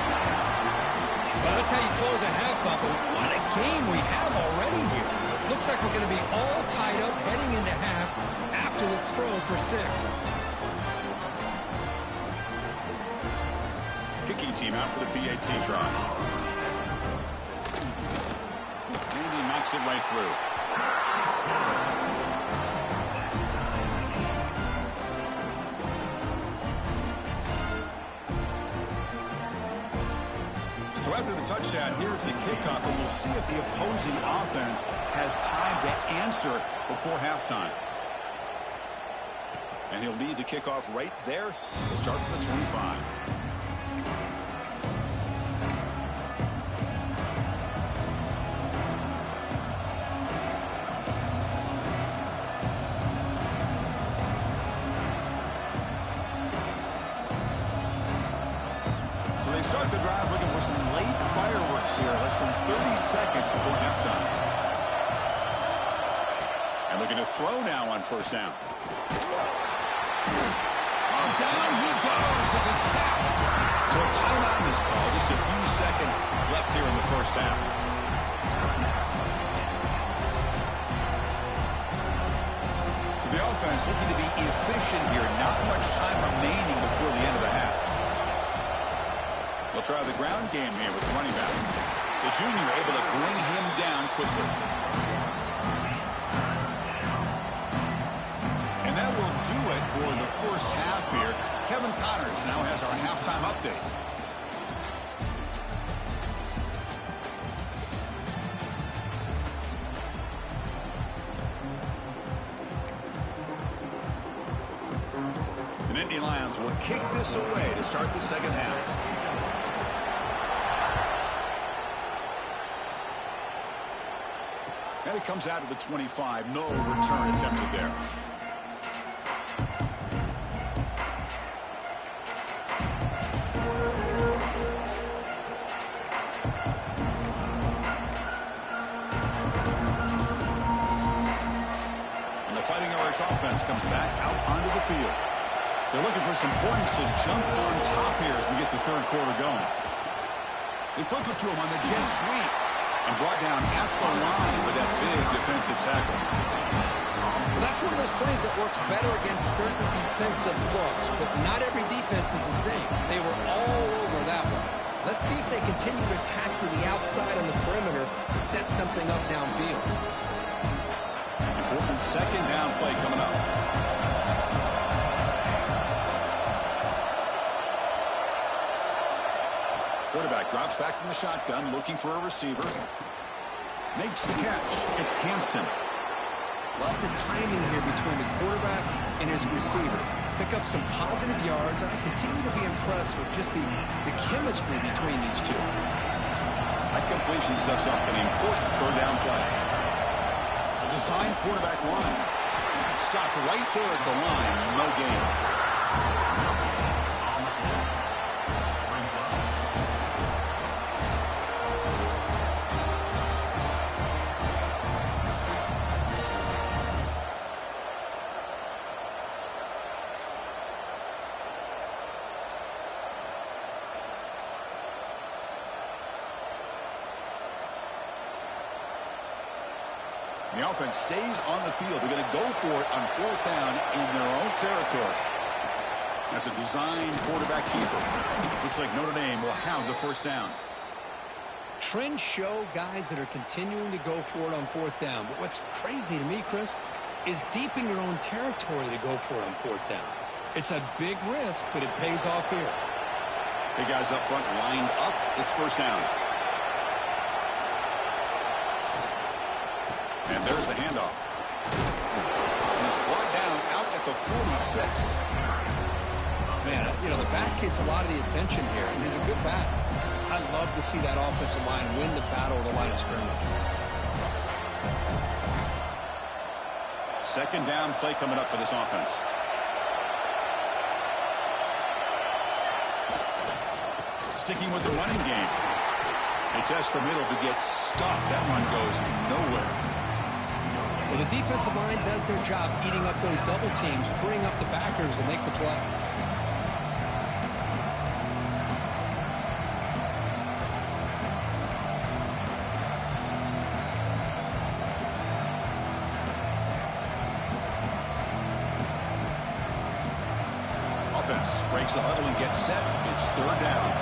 Well, that's how you close a half up. What a game we have already here. Looks like we're going to be all tied up heading into half after the throw for 6. Kicking team out for the PAT try. And he knocks it right through. So after the touchdown, here's the kickoff, and we'll see if the opposing offense has time to answer before halftime. And he'll lead the kickoff right there. He'll start from the 25. Start the drive looking for some late fireworks here, less than 30 seconds before halftime. And looking to throw now on 1st down. Oh, down he goes. It's a sack. So a timeout is called. Just a few seconds left here in the first half. So the offense looking to be efficient here. Not much time remaining before the end of the half. We'll try the ground game here with the running back. The junior able to bring him down quickly. And that will do it for the first half here. Kevin Connors now has our halftime update. The Nittany Lions will kick this away to start the second half. And it comes out of the 25. No return attempted there. And the Fighting Irish offense comes back out onto the field. They're looking for some points to jump on top here as we get the third quarter going. They flip it to him on the jet sweep. And brought down at the line with that big defensive tackle. Well, that's one of those plays that works better against certain defensive looks, but not every defense is the same. They were all over that one. Let's see if they continue to attack to the outside on the perimeter to set something up downfield. Important second down play coming up. Quarterback drops back from the shotgun, looking for a receiver. Makes the catch. It's Hampton. Love the timing here between the quarterback and his receiver. Pick up some positive yards. I continue to be impressed with just the chemistry between these two. That completion sets up an important third down play. A designed quarterback run. Stopped right there at the line. No gain. The offense stays on the field. They're going to go for it on fourth down in their own territory. That's a designed quarterback keeper. Looks like Notre Dame will have the first down. Trends show guys that are continuing to go for it on fourth down. But what's crazy to me, Chris, is deep in your own territory to go for it on fourth down. It's a big risk, but it pays off here. Big guys up front lined up. It's first down. And there's the handoff. He's brought down out at the 46. Man, you know, the back gets a lot of the attention here, and he's a good back. I love to see that offensive line win the battle of the line of scrimmage. Second down play coming up for this offense. Sticking with the running game. They test the middle to get stuffed. That run goes nowhere. Well, the defensive line does their job eating up those double teams, freeing up the backers to make the play. Offense breaks the huddle and gets set. It's third down.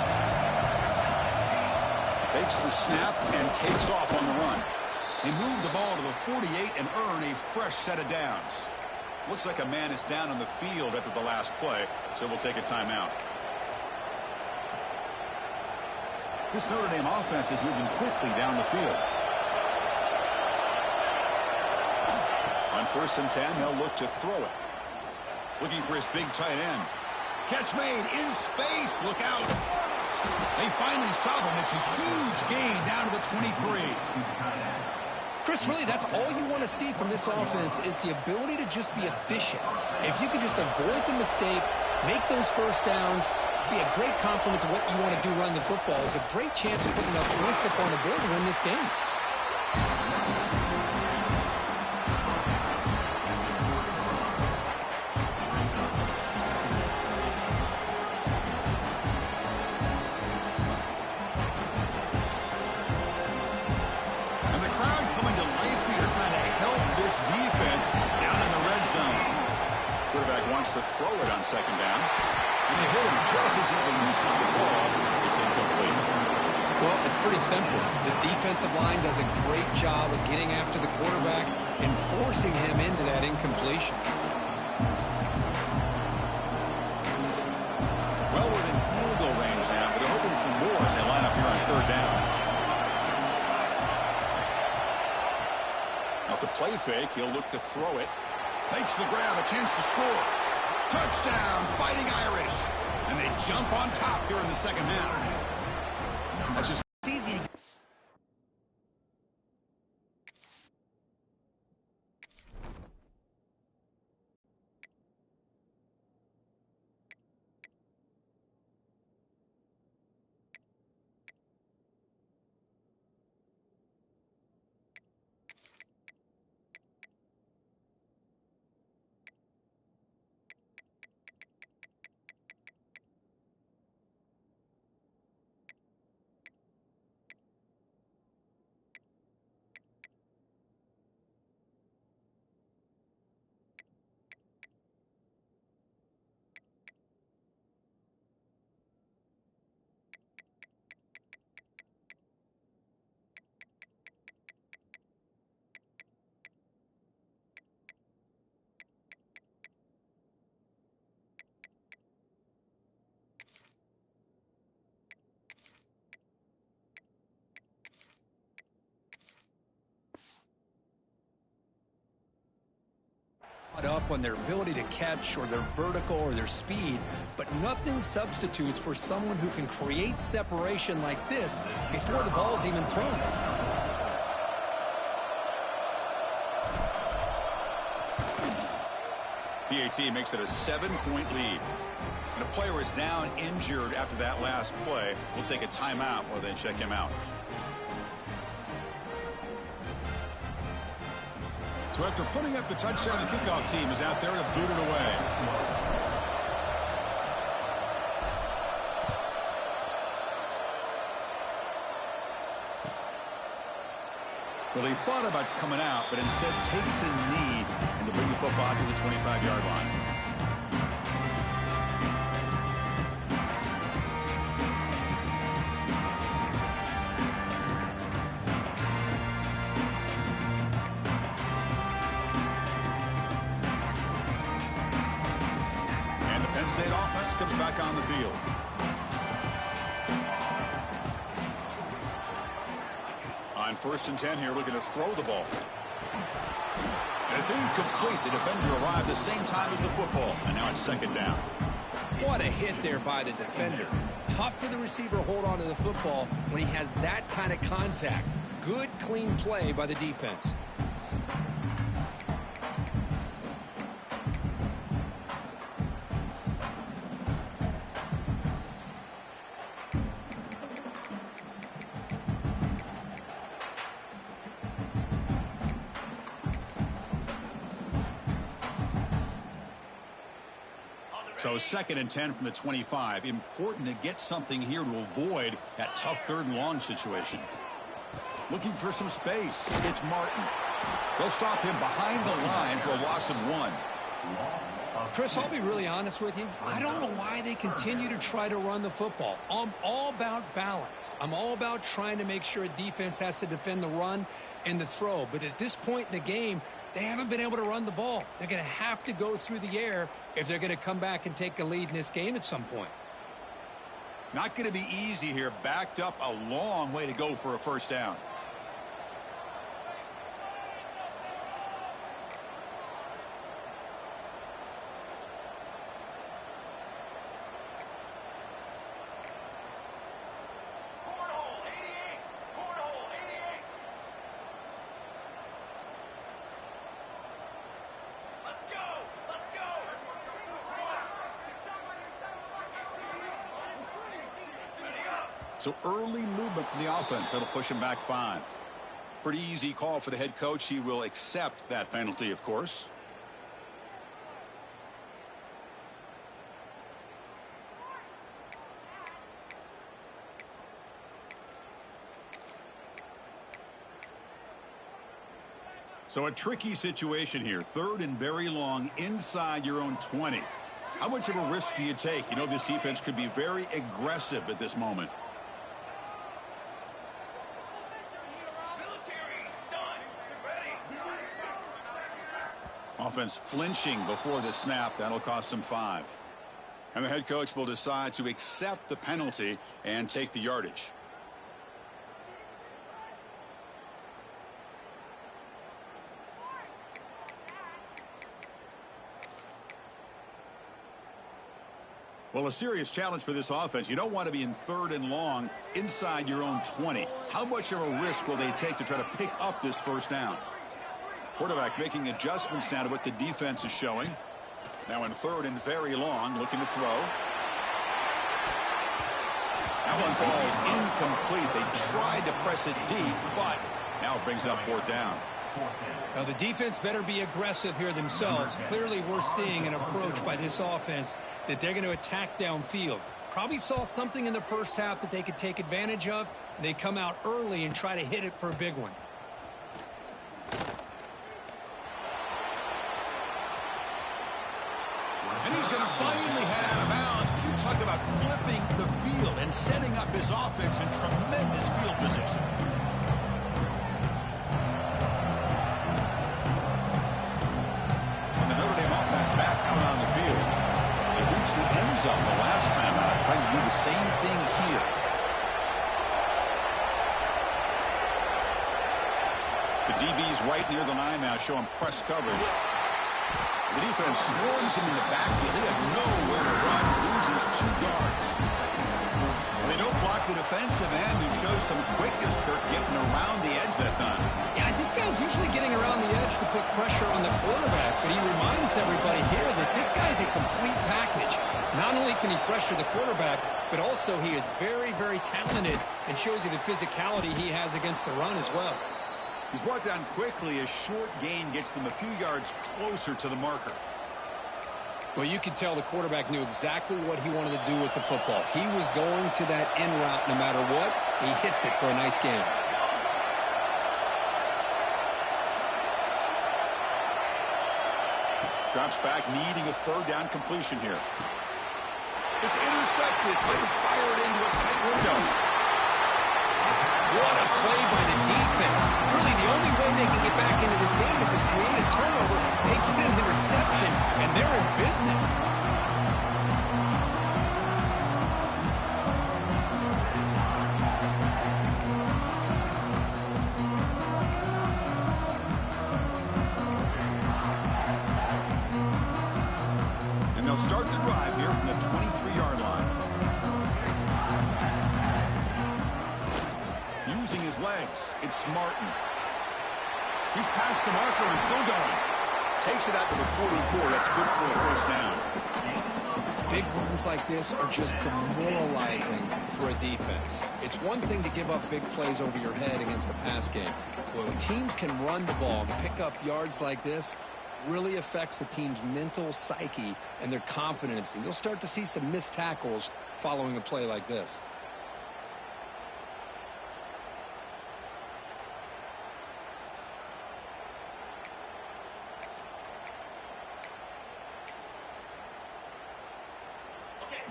Takes the snap and takes off on the run. They move the ball to the 48 and earn a fresh set of downs. Looks like a man is down on the field after the last play, so we'll take a timeout. This Notre Dame offense is moving quickly down the field. On 1st and 10, they'll look to throw it. Looking for his big tight end. Catch made in space. Look out. They finally stop him. It's a huge gain down to the 23. Chris, really, that's all you want to see from this offense is the ability to just be efficient. If you can just avoid the mistake, make those first downs, be a great compliment to what you want to do running the football. It's a great chance of putting enough points up on the board to win this game. to throw it on second down. And they hit him just as he releases the ball. It's incomplete. Well, it's pretty simple. The defensive line does a great job of getting after the quarterback and forcing him into that incompletion. Well within field goal range now, but they're hoping for more as they line up here on third down. Off the play fake, he'll look to throw it. Makes the grab, a chance to score. Touchdown, Fighting Irish. And they jump on top here in the second half. That's just easy. Up on their ability to catch or their vertical or their speed, but nothing substitutes for someone who can create separation like this before the ball's even thrown. PAT makes it a 7-point lead. And a player is down injured after that last play. We'll take a timeout while they check him out. So after putting up the touchdown, the kickoff team is out there to boot it away. Well, he thought about coming out, but instead takes a knee and to bring the football to the 25-yard line. State offense comes back on the field. On 1st and 10 here, looking to throw the ball. And it's incomplete. The defender arrived the same time as the football, and now it's second down. What a hit there by the defender. Tough for the receiver to hold on to the football when he has that kind of contact. Good, clean play by the defense. So 2nd and 10 from the 25. Important to get something here to avoid that tough 3rd and long situation. Looking for some space. It's Martin. They'll stop him behind the line for a loss of 1. Chris, I'll be really honest with you. I don't know why they continue to try to run the football. I'm all about balance. I'm all about trying to make sure a defense has to defend the run and the throw. But at this point in the game, they haven't been able to run the ball. They're going to have to go through the air if they're going to come back and take the lead in this game at some point. Not going to be easy here. Backed up a long way to go for a first down. So early movement from the offense. That'll push him back 5. Pretty easy call for the head coach. He will accept that penalty, of course. So a tricky situation here. 3rd and very long inside your own 20. How much of a risk do you take? You know, this defense could be very aggressive at this moment. Offense flinching before the snap. That'll cost them 5. And the head coach will decide to accept the penalty and take the yardage. Well, a serious challenge for this offense. You don't want to be in 3rd and long inside your own 20. How much of a risk will they take to try to pick up this first down? Quarterback making adjustments now to what the defense is showing. Now in 3rd and very long, looking to throw. That one falls incomplete. They tried to press it deep, but now it brings up 4th down. Now, the defense better be aggressive here themselves. Clearly, we're seeing an approach by this offense that they're going to attack downfield. Probably saw something in the first half that they could take advantage of. They come out early and try to hit it for a big one. And he's going to finally head out of bounds. But you talk about flipping the field and setting up his offense in tremendous field position. And the Notre Dame offense back out on the field. They reached the end zone the last time out, trying to do the same thing here. The DB's right near the line now, showing press coverage. The defense swarms him in the backfield. They have nowhere to run. Loses 2 yards. They don't block the defensive end, who shows some quickness, Kirk, getting around the edge that time. Yeah, this guy's usually getting around the edge to put pressure on the quarterback, but he reminds everybody here that this guy's a complete package. Not only can he pressure the quarterback, but also he is very, very talented and shows you the physicality he has against the run as well. He's brought down quickly. A short gain gets them a few yards closer to the marker. Well, you could tell the quarterback knew exactly what he wanted to do with the football. He was going to that in route no matter what. He hits it for a nice gain. Drops back, needing a 3rd down completion here. It's intercepted. Trying to fire it into a tight window. What a play by the defense. Really, the only way they can get back into this game is to create a turnover. They get an interception, and they're in business. And they'll start the drive here from the 23-yard line. Using his legs, it's Martin. He's past the marker and still going. Takes it out to the 44. That's good for a first down. Big runs like this are just demoralizing for a defense. It's one thing to give up big plays over your head against the pass game. When teams can run the ball and pick up yards like this, really affects the team's mental psyche and their confidence. And you'll start to see some missed tackles following a play like this.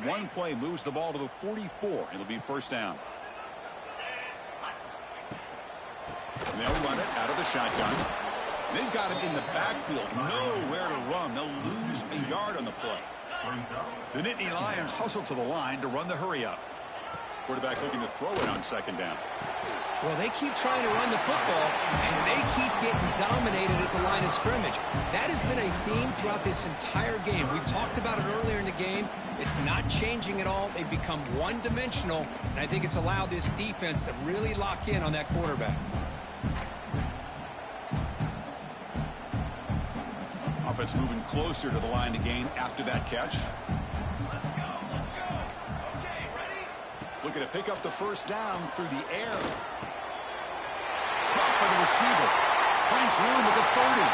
One play moves the ball to the 44. It'll be first down. And they'll run it out of the shotgun. They've got it in the backfield. Nowhere to run. They'll lose a yard on the play. The Nittany Lions hustle to the line to run the hurry up. Quarterback looking to throw it on 2nd down. Well, they keep trying to run the football, and they keep getting dominated at the line of scrimmage. That has been a theme throughout this entire game. We've talked about it earlier in the game. It's not changing at all. They've become one-dimensional, and I think it's allowed this defense to really lock in on that quarterback. Offense moving closer to the line to gain after that catch. Looking to pick up the first down through the air. Caught by the receiver. Finds room at the 30.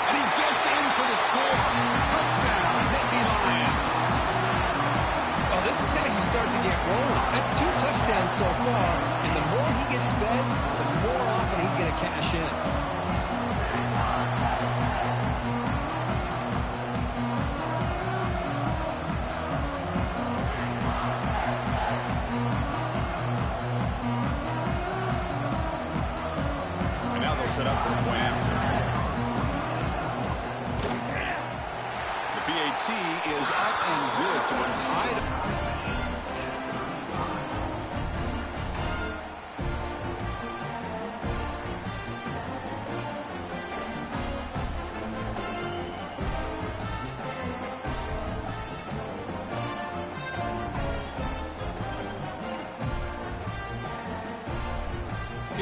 And he gets in for the score. Touchdown, Nittany Lions. Well, this is how you start to get rolling. That's 2 touchdowns so far, and the more he gets fed, the more often he's going to cash in.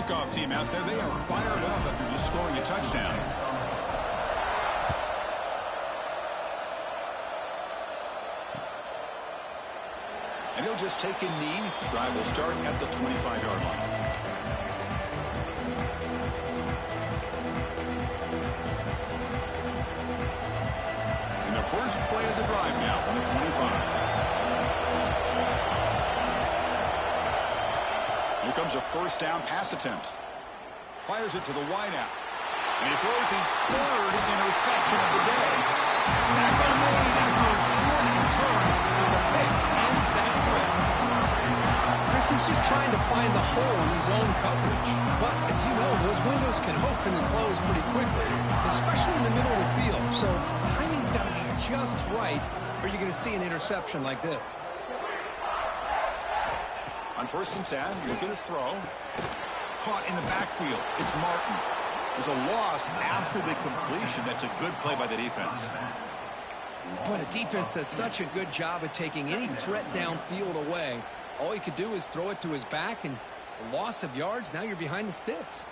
kickoff team out there, they are fired up after just scoring a touchdown. And he'll just take a knee. Drive will start at the 25-yard line. And the first play of the drive now from the 25. Here comes a first down pass attempt. Fires it to the wideout. And he throws his third interception of the day. Tackle made after a short return, and the pick ends that play. Chris is just trying to find the hole in his own coverage. But, as you know, those windows can open and close pretty quickly, especially in the middle of the field. So the timing's got to be just right, or you're going to see an interception like this. On 1st and 10, looking to throw. Caught in the backfield. It's Martin. There's a loss after the completion. That's a good play by the defense. Boy, the defense does such a good job of taking any threat downfield away. All he could do is throw it to his back, and a loss of yards, now you're behind the sticks.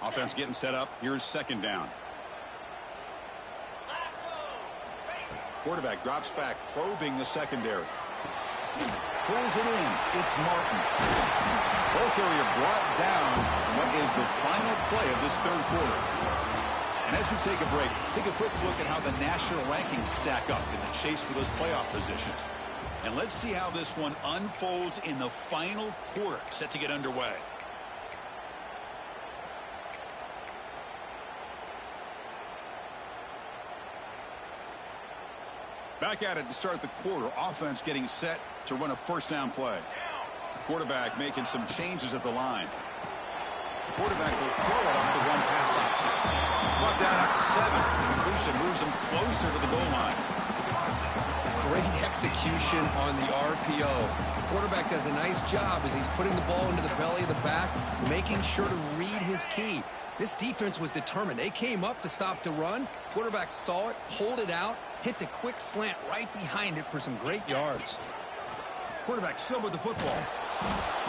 Offense getting set up. Here's 2nd down. Quarterback drops back, probing the secondary. Pulls it in. It's Martin. Ball carrier brought down what is the final play of this 3rd quarter. And as we take a break, take a quick look at how the national rankings stack up in the chase for those playoff positions. And let's see how this one unfolds in the final quarter, set to get underway. Back at it to start the quarter. Offense getting set to run a first down play. Quarterback making some changes at the line. Quarterback will throw it off the run pass option. Brought down at 7. The completion moves him closer to the goal line. Great execution on the RPO. The quarterback does a nice job as he's putting the ball into the belly of the back, making sure to read his key. This defense was determined. They came up to stop the run. Quarterback saw it, pulled it out, hit the quick slant right behind it for some great yards. Quarterback still with the football.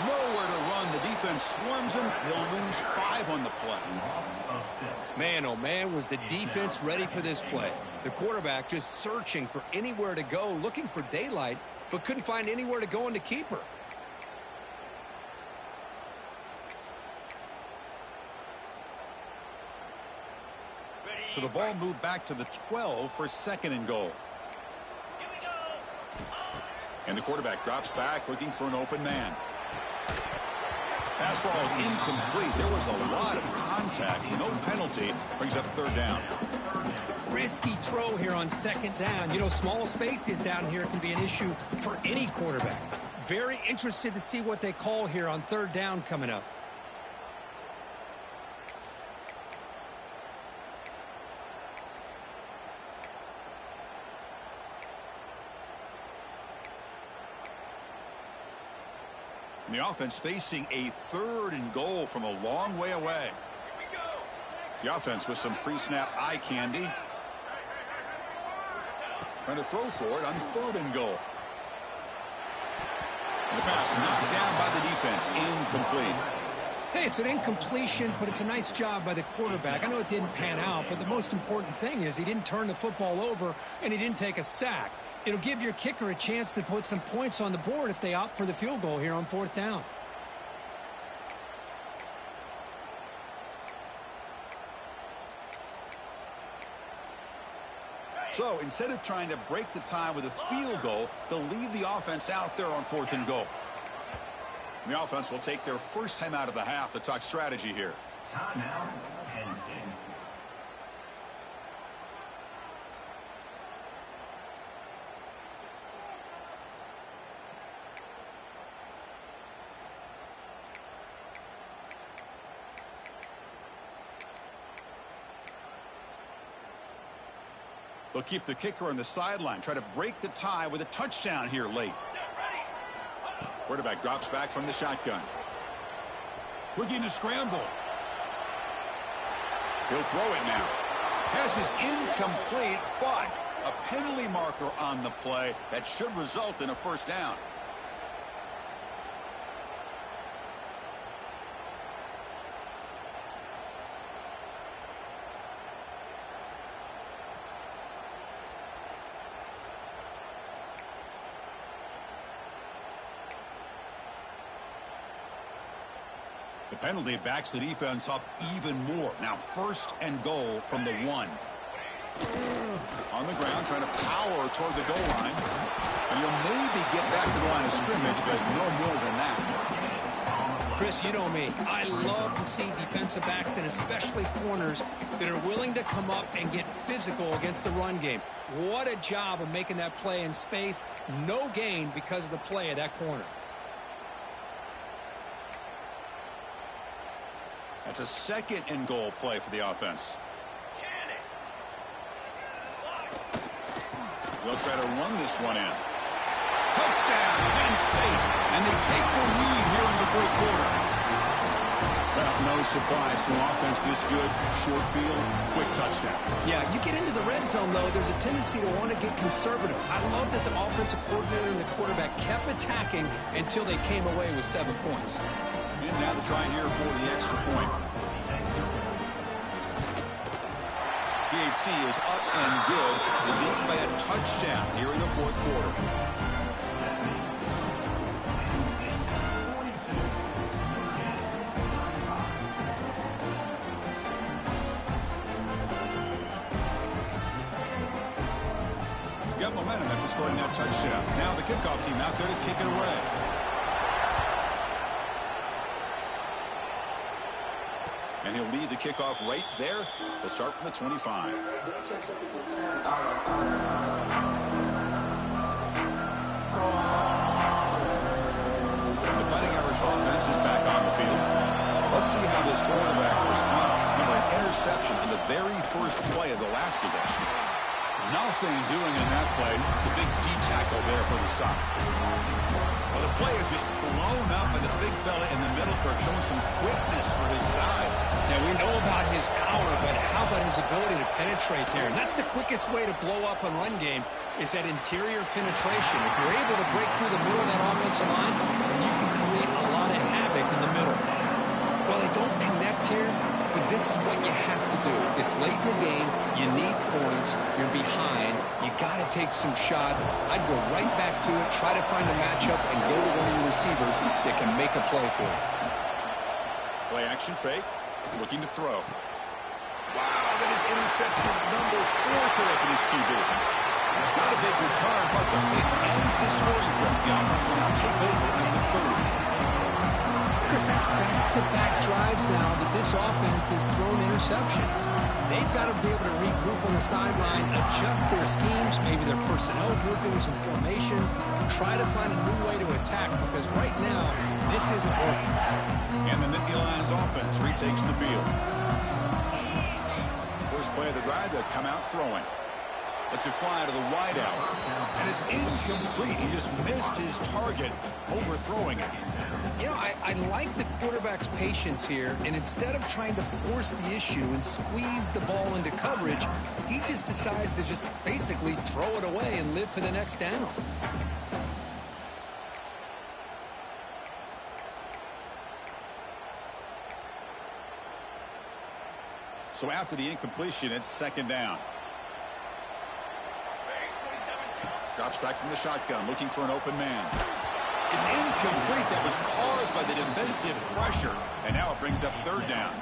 Nowhere to run. The defense swarms him. He'll lose 5 on the play. Man, oh man, was the defense ready for this play. The quarterback just searching for anywhere to go, looking for daylight, but couldn't find anywhere to go into keeper. So the ball moved back to the 12 for 2nd and goal. And the quarterback drops back looking for an open man. Pass ball is incomplete. There was a lot of contact. No penalty. Brings up 3rd down. Risky throw here on 2nd down. You know, small spaces down here can be an issue for any quarterback. Very interested to see what they call here on 3rd down coming up. And the offense facing a 3rd and goal from a long way away. The offense with some pre-snap eye candy. Trying to throw for it on 3rd and goal. And the pass knocked down by the defense. Incomplete. Hey, it's an incompletion, but it's a nice job by the quarterback. I know it didn't pan out, but the most important thing is he didn't turn the football over and he didn't take a sack. It'll give your kicker a chance to put some points on the board if they opt for the field goal here on 4th down. So instead of trying to break the tie with a field goal, they'll leave the offense out there on 4th and goal. And the offense will take their first time out of the half to talk strategy here. Time out, Penn State. They'll keep the kicker on the sideline, try to break the tie with a touchdown here late. Quarterback drops back from the shotgun. Looking to scramble. He'll throw it now. Pass is incomplete, but a penalty marker on the play that should result in a first down. penalty backs the defense up even more. Now 1st and goal from the 1. On the ground, trying to power toward the goal line. And you'll maybe get back to the line of scrimmage, but no more than that. Chris, you know me. I love to see defensive backs and especially corners that are willing to come up and get physical against the run game. What a job of making that play in space. No gain because of the play of that corner. That's a 2nd and goal play for the offense. They'll try to run this one in. Touchdown, Penn State. And they take the lead here in the 4th quarter. Well, no surprise to an offense this good. Short field, quick touchdown. Yeah, you get into the red zone, though, there's a tendency to want to get conservative. I love that the offensive coordinator and the quarterback kept attacking until they came away with 7 points. And now the try here for the extra point. PAT is up and good. They lead by a touchdown here in the 4th quarter. Got momentum after scoring that touchdown. Now the kickoff team out there to kick it away. And he'll lead the kickoff right there. They'll start from the 25. The Fighting Irish offense is back on the field. Let's see how this quarterback responds. Remember, an interception in the very first play of the last possession. Nothing doing in that play. The big D tackle there for the stop. Well, the play is just blown up by the big fella in the middle, Kirk, showing some quickness for his size. Now, we know about his power, but how about his ability to penetrate there? And that's the quickest way to blow up a run game is that interior penetration. If you're able to break through the middle of that offensive line, then you can create a lot of havoc in the middle. Well, they don't connect here, but this is what you have to do. It's late in the game. You need points. You're behind. You got to take some shots. I'd go right back to it, try to find a matchup, and go to one of your receivers that can make a play for you. Play action fake. Looking to throw. Wow, that is interception number 4 today for this QB. Not a big return, but it ends the scoring drive. The offense will now take over at the 30. Chris, that's back-to-back drives now that this offense has thrown interceptions. They've got to be able to regroup on the sideline, adjust their schemes, maybe their personnel groupings and formations, try to find a new way to attack because right now, this isn't working. And the Nittany Lions offense retakes the field. First play of the drive, they'll come out throwing. Let's it fly to the wide out. And it's incomplete. He just missed his target, overthrowing it. You know, I like the quarterback's patience here, and instead of trying to force the issue and squeeze the ball into coverage, he just decides to just basically throw it away and live for the next down. So after the incompletion, it's 2nd down. Drops back from the shotgun, looking for an open man. It's incomplete. That was caused by the defensive pressure. And now it brings up 3rd down.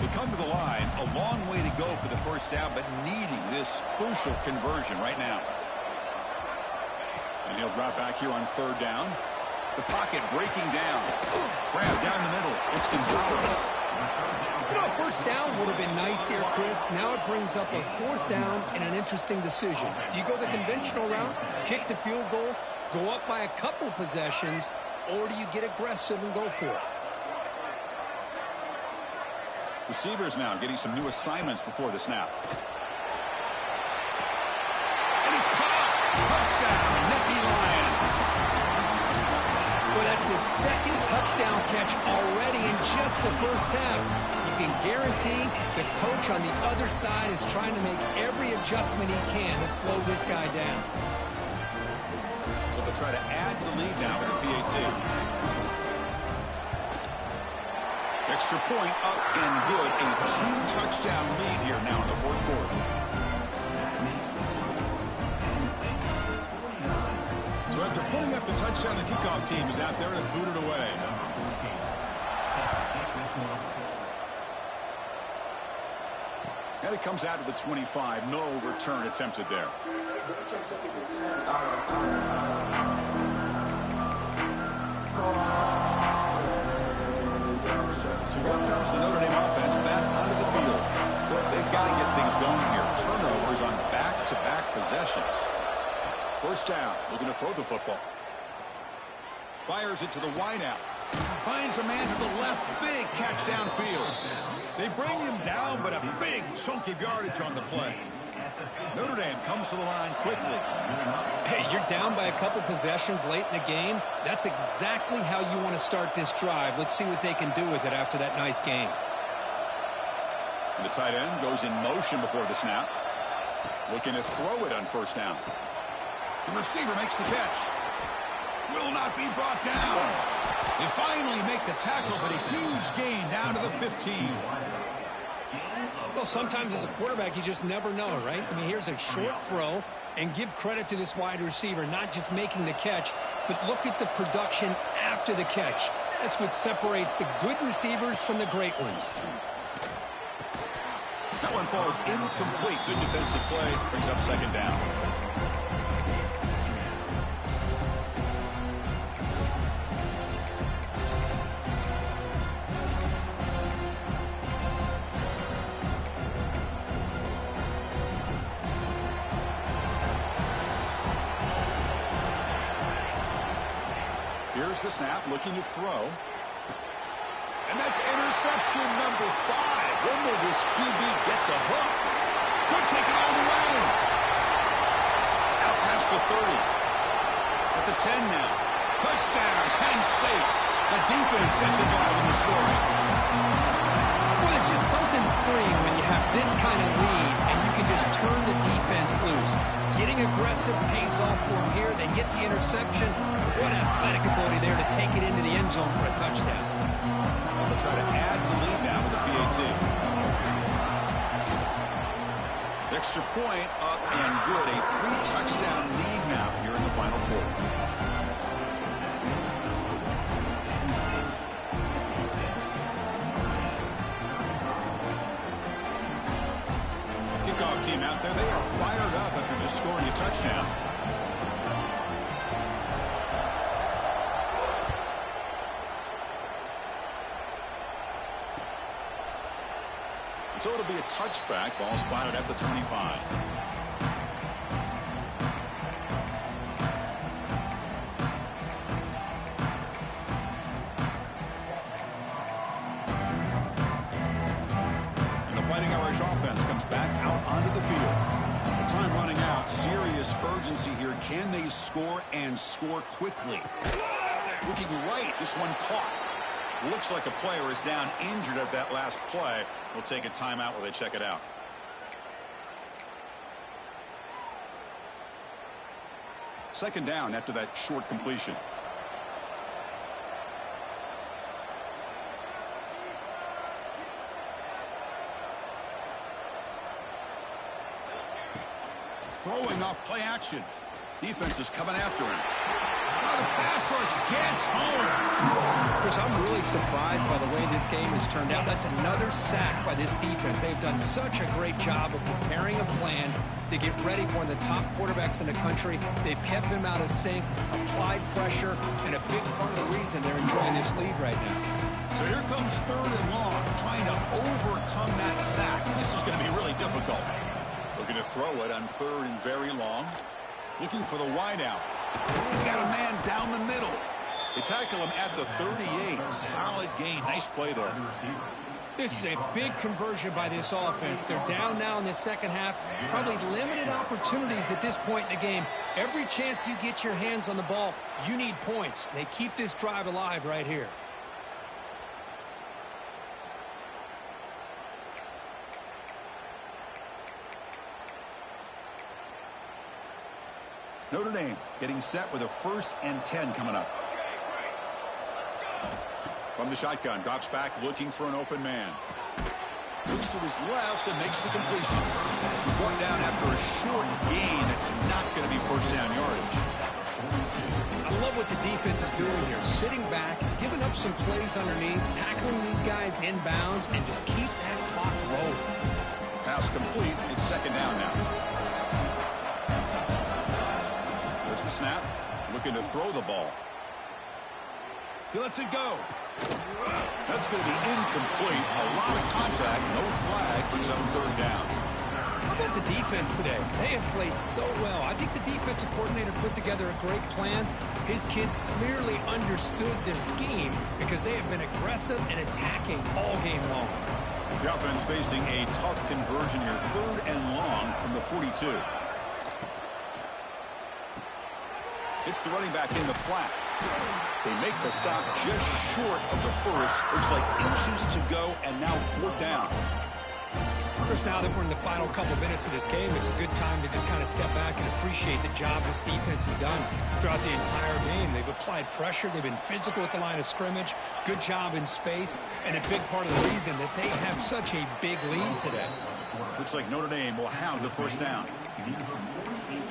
They come to the line, a long way to go for the first down, but needing this crucial conversion right now. And he'll drop back here on 3rd down. The pocket breaking down. Grab down the middle. It's Gonzalez. You know, 1st down would have been nice here, Chris. Now it brings up a 4th down and an interesting decision. Do you go the conventional route, kick the field goal, go up by a couple possessions, or do you get aggressive and go for it? Receivers now getting some new assignments before the snap. And it's caught. Touchdown, Nittany Lions. Well, that's his 2nd touchdown catch already in just the first half. You can guarantee the coach on the other side is trying to make every adjustment he can to slow this guy down. So they'll try to add to the lead now with the PAT. Here Extra point up and good. A 2-touchdown lead here now in the fourth quarter. So after putting up the touchdown, the kickoff team is out there to boot it away. And it comes out to the 25. No return attempted there. So here comes the Notre Dame offense back onto the field. They've got to get things going here. Turnovers on back-to-back possessions. First down, looking to throw the football. Fires it to the wideout. Finds a man to the left. Big catch downfield. They bring him down, but a big chunk of yardage on the play. Notre Dame comes to the line quickly. Hey, you're down by a couple possessions late in the game. That's exactly how you want to start this drive. Let's see what they can do with it after that nice game. And the tight end goes in motion before the snap. Looking to throw it on first down. The receiver makes the catch. Will not be brought down. They finally make the tackle, but a huge gain down to the 15. Well, sometimes as a quarterback, you just never know, right? I mean, here's a short throw, and give credit to this wide receiver, not just making the catch, but look at the production after the catch. That's what separates the good receivers from the great ones. That one falls incomplete. Good defensive play. Brings up second down. Here's the snap, looking to throw. And that's interception number 5. When will this QB get the hook? Could take it all the way. Out past the 30. At the 10 now. Touchdown, Penn State. The defense gets involved in the scoring. Well, it's just something freeing when you have this kind of lead and you can just turn the defense loose. Getting aggressive pays off for them here. They get the interception. And what athletic ability there to take it into the end zone for a touchdown. They'll try to add the lead now with the PAT. Extra point up and good. A 3-touchdown lead now here in the final quarter. Kickoff team out there. They are fired up after just scoring a touchdown. So it'll be a touchback. Ball spotted at the 25. And the Fighting Irish offense comes back out onto the field. The time running out. Serious urgency here. Can they score and score quickly? Looking right. This one caught. Looks like a player is down injured at that last play. We'll take a timeout while they check it out. Second down after that short completion. Throwing off play action. Defense is coming after him. The pass rush gets home. Chris, I'm really surprised by the way this game has turned out. That's another sack by this defense. They've done such a great job of preparing a plan to get ready for one of the top quarterbacks in the country. They've kept him out of sync, applied pressure, and a big part of the reason they're enjoying this lead right now. So here comes third and long, trying to overcome that sack. This is going to be really difficult. Looking to throw it on third and very long. Looking for the wideout. He's got a man down the middle. They tackle him at the 38. Solid gain. Nice play there. This is a big conversion by this offense. They're down now in the second half. Probably limited opportunities at this point in the game. Every chance you get your hands on the ball, you need points. They keep this drive alive right here. Notre Dame getting set with a 1st and 10 coming up. From the shotgun, drops back looking for an open man. Looks to his left and makes the completion. He's brought down after a short gain. It's not going to be first down yardage. I love what the defense is doing here. Sitting back, giving up some plays underneath, tackling these guys inbounds, and just keep that clock rolling. Pass complete. It's second down now. There's the snap. Looking to throw the ball. He lets it go. That's going to be incomplete. A lot of contact. No flag. Brings up third down. How about the defense today? They have played so well. I think the defensive coordinator put together a great plan. His kids clearly understood their scheme because they have been aggressive and attacking all game long. The offense facing a tough conversion here. Third and long from the 42. It's the running back in the flat. They make the stop just short of the first. Looks like inches to go, and now fourth down. Chris, now that we're in the final couple minutes of this game, it's a good time to just kind of step back and appreciate the job this defense has done throughout the entire game. They've applied pressure. They've been physical at the line of scrimmage. Good job in space. And a big part of the reason that they have such a big lead today. Looks like Notre Dame will have the first down.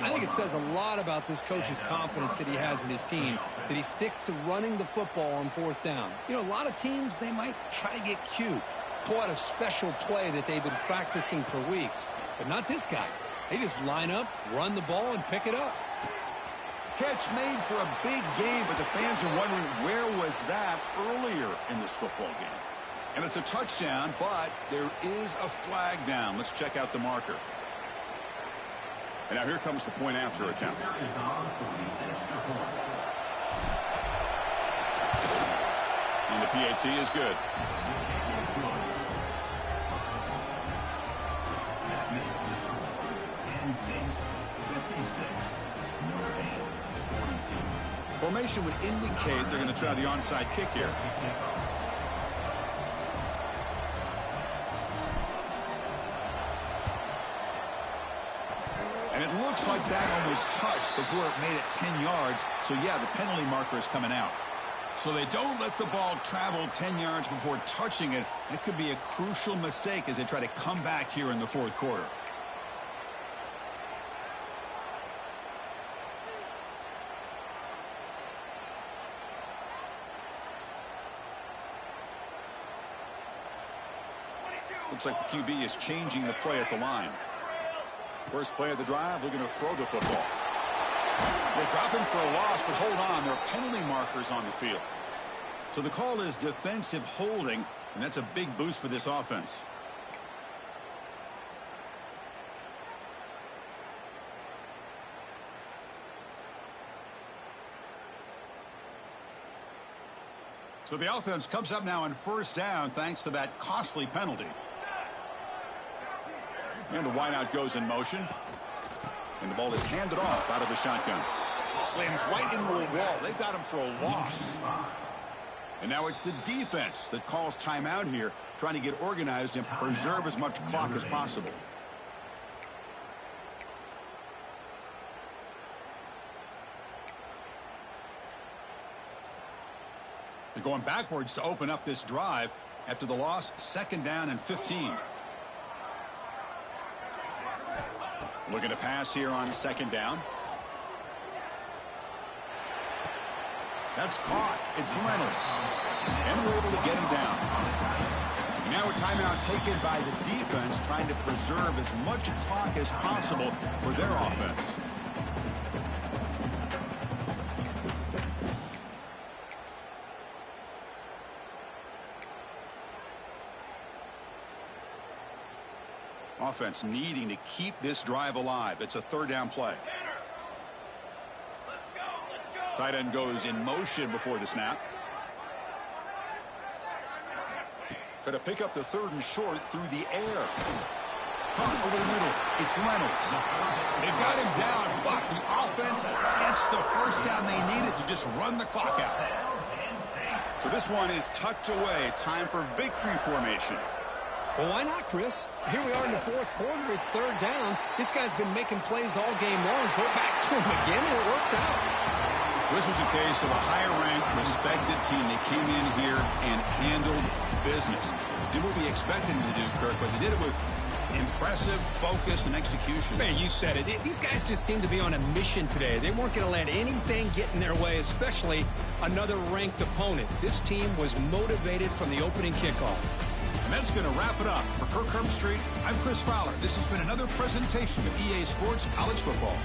I think it says a lot about this coach's confidence that he has in his team, that he sticks to running the football on fourth down. You know, a lot of teams, they might try to get cute, pull out a special play that they've been practicing for weeks. But not this guy. They just line up, run the ball, and pick it up. Catch made for a big game, but the fans are wondering where was that earlier in this football game. And it's a touchdown, but there is a flag down. Let's check out the marker. And now here comes the point after attempt. And the PAT is good. Formation would indicate they're going to try the onside kick here. And it looks like that one was touched before it made it 10 yards. So, yeah, the penalty marker is coming out. So they don't let the ball travel 10 yards before touching it. It could be a crucial mistake as they try to come back here in the fourth quarter. Looks like the QB is changing the play at the line. First play of the drive, looking to throw the football. They drop him for a loss, but hold on. There are penalty markers on the field. So the call is defensive holding, and that's a big boost for this offense. So the offense comes up now on first down thanks to that costly penalty. And the wideout goes in motion. And the ball is handed off out of the shotgun. Slams right into a wall. They've got him for a loss. And now it's the defense that calls timeout here, trying to get organized and preserve as much clock as possible. They're going backwards to open up this drive after the loss, second down and 15. Looking to pass here on second down. That's caught. It's Reynolds. And we're able to get him down. Now a timeout taken by the defense, trying to preserve as much clock as possible for their offense. Offense needing to keep this drive alive. It's a third down play. Tight end goes in motion before the snap. Try to pick up the third and short through the air. Caught over the middle. It's Reynolds. They've got him down, but the offense gets the first down they needed to just run the clock out. So this one is tucked away. Time for victory formation. Well, why not, Chris? Here we are in the fourth quarter. It's third down. This guy's been making plays all game long. Go back to him again, and it works out. This was a case of a higher-ranked, respected team. They came in here and handled business. Did what we expected them to do, Kirk, but they did it with impressive focus and execution. Man, you said it. These guys just seem to be on a mission today. They weren't going to let anything get in their way, especially another ranked opponent. This team was motivated from the opening kickoff. And that's going to wrap it up. For Kirk Herbstreit, I'm Chris Fowler. This has been another presentation of EA Sports College Football.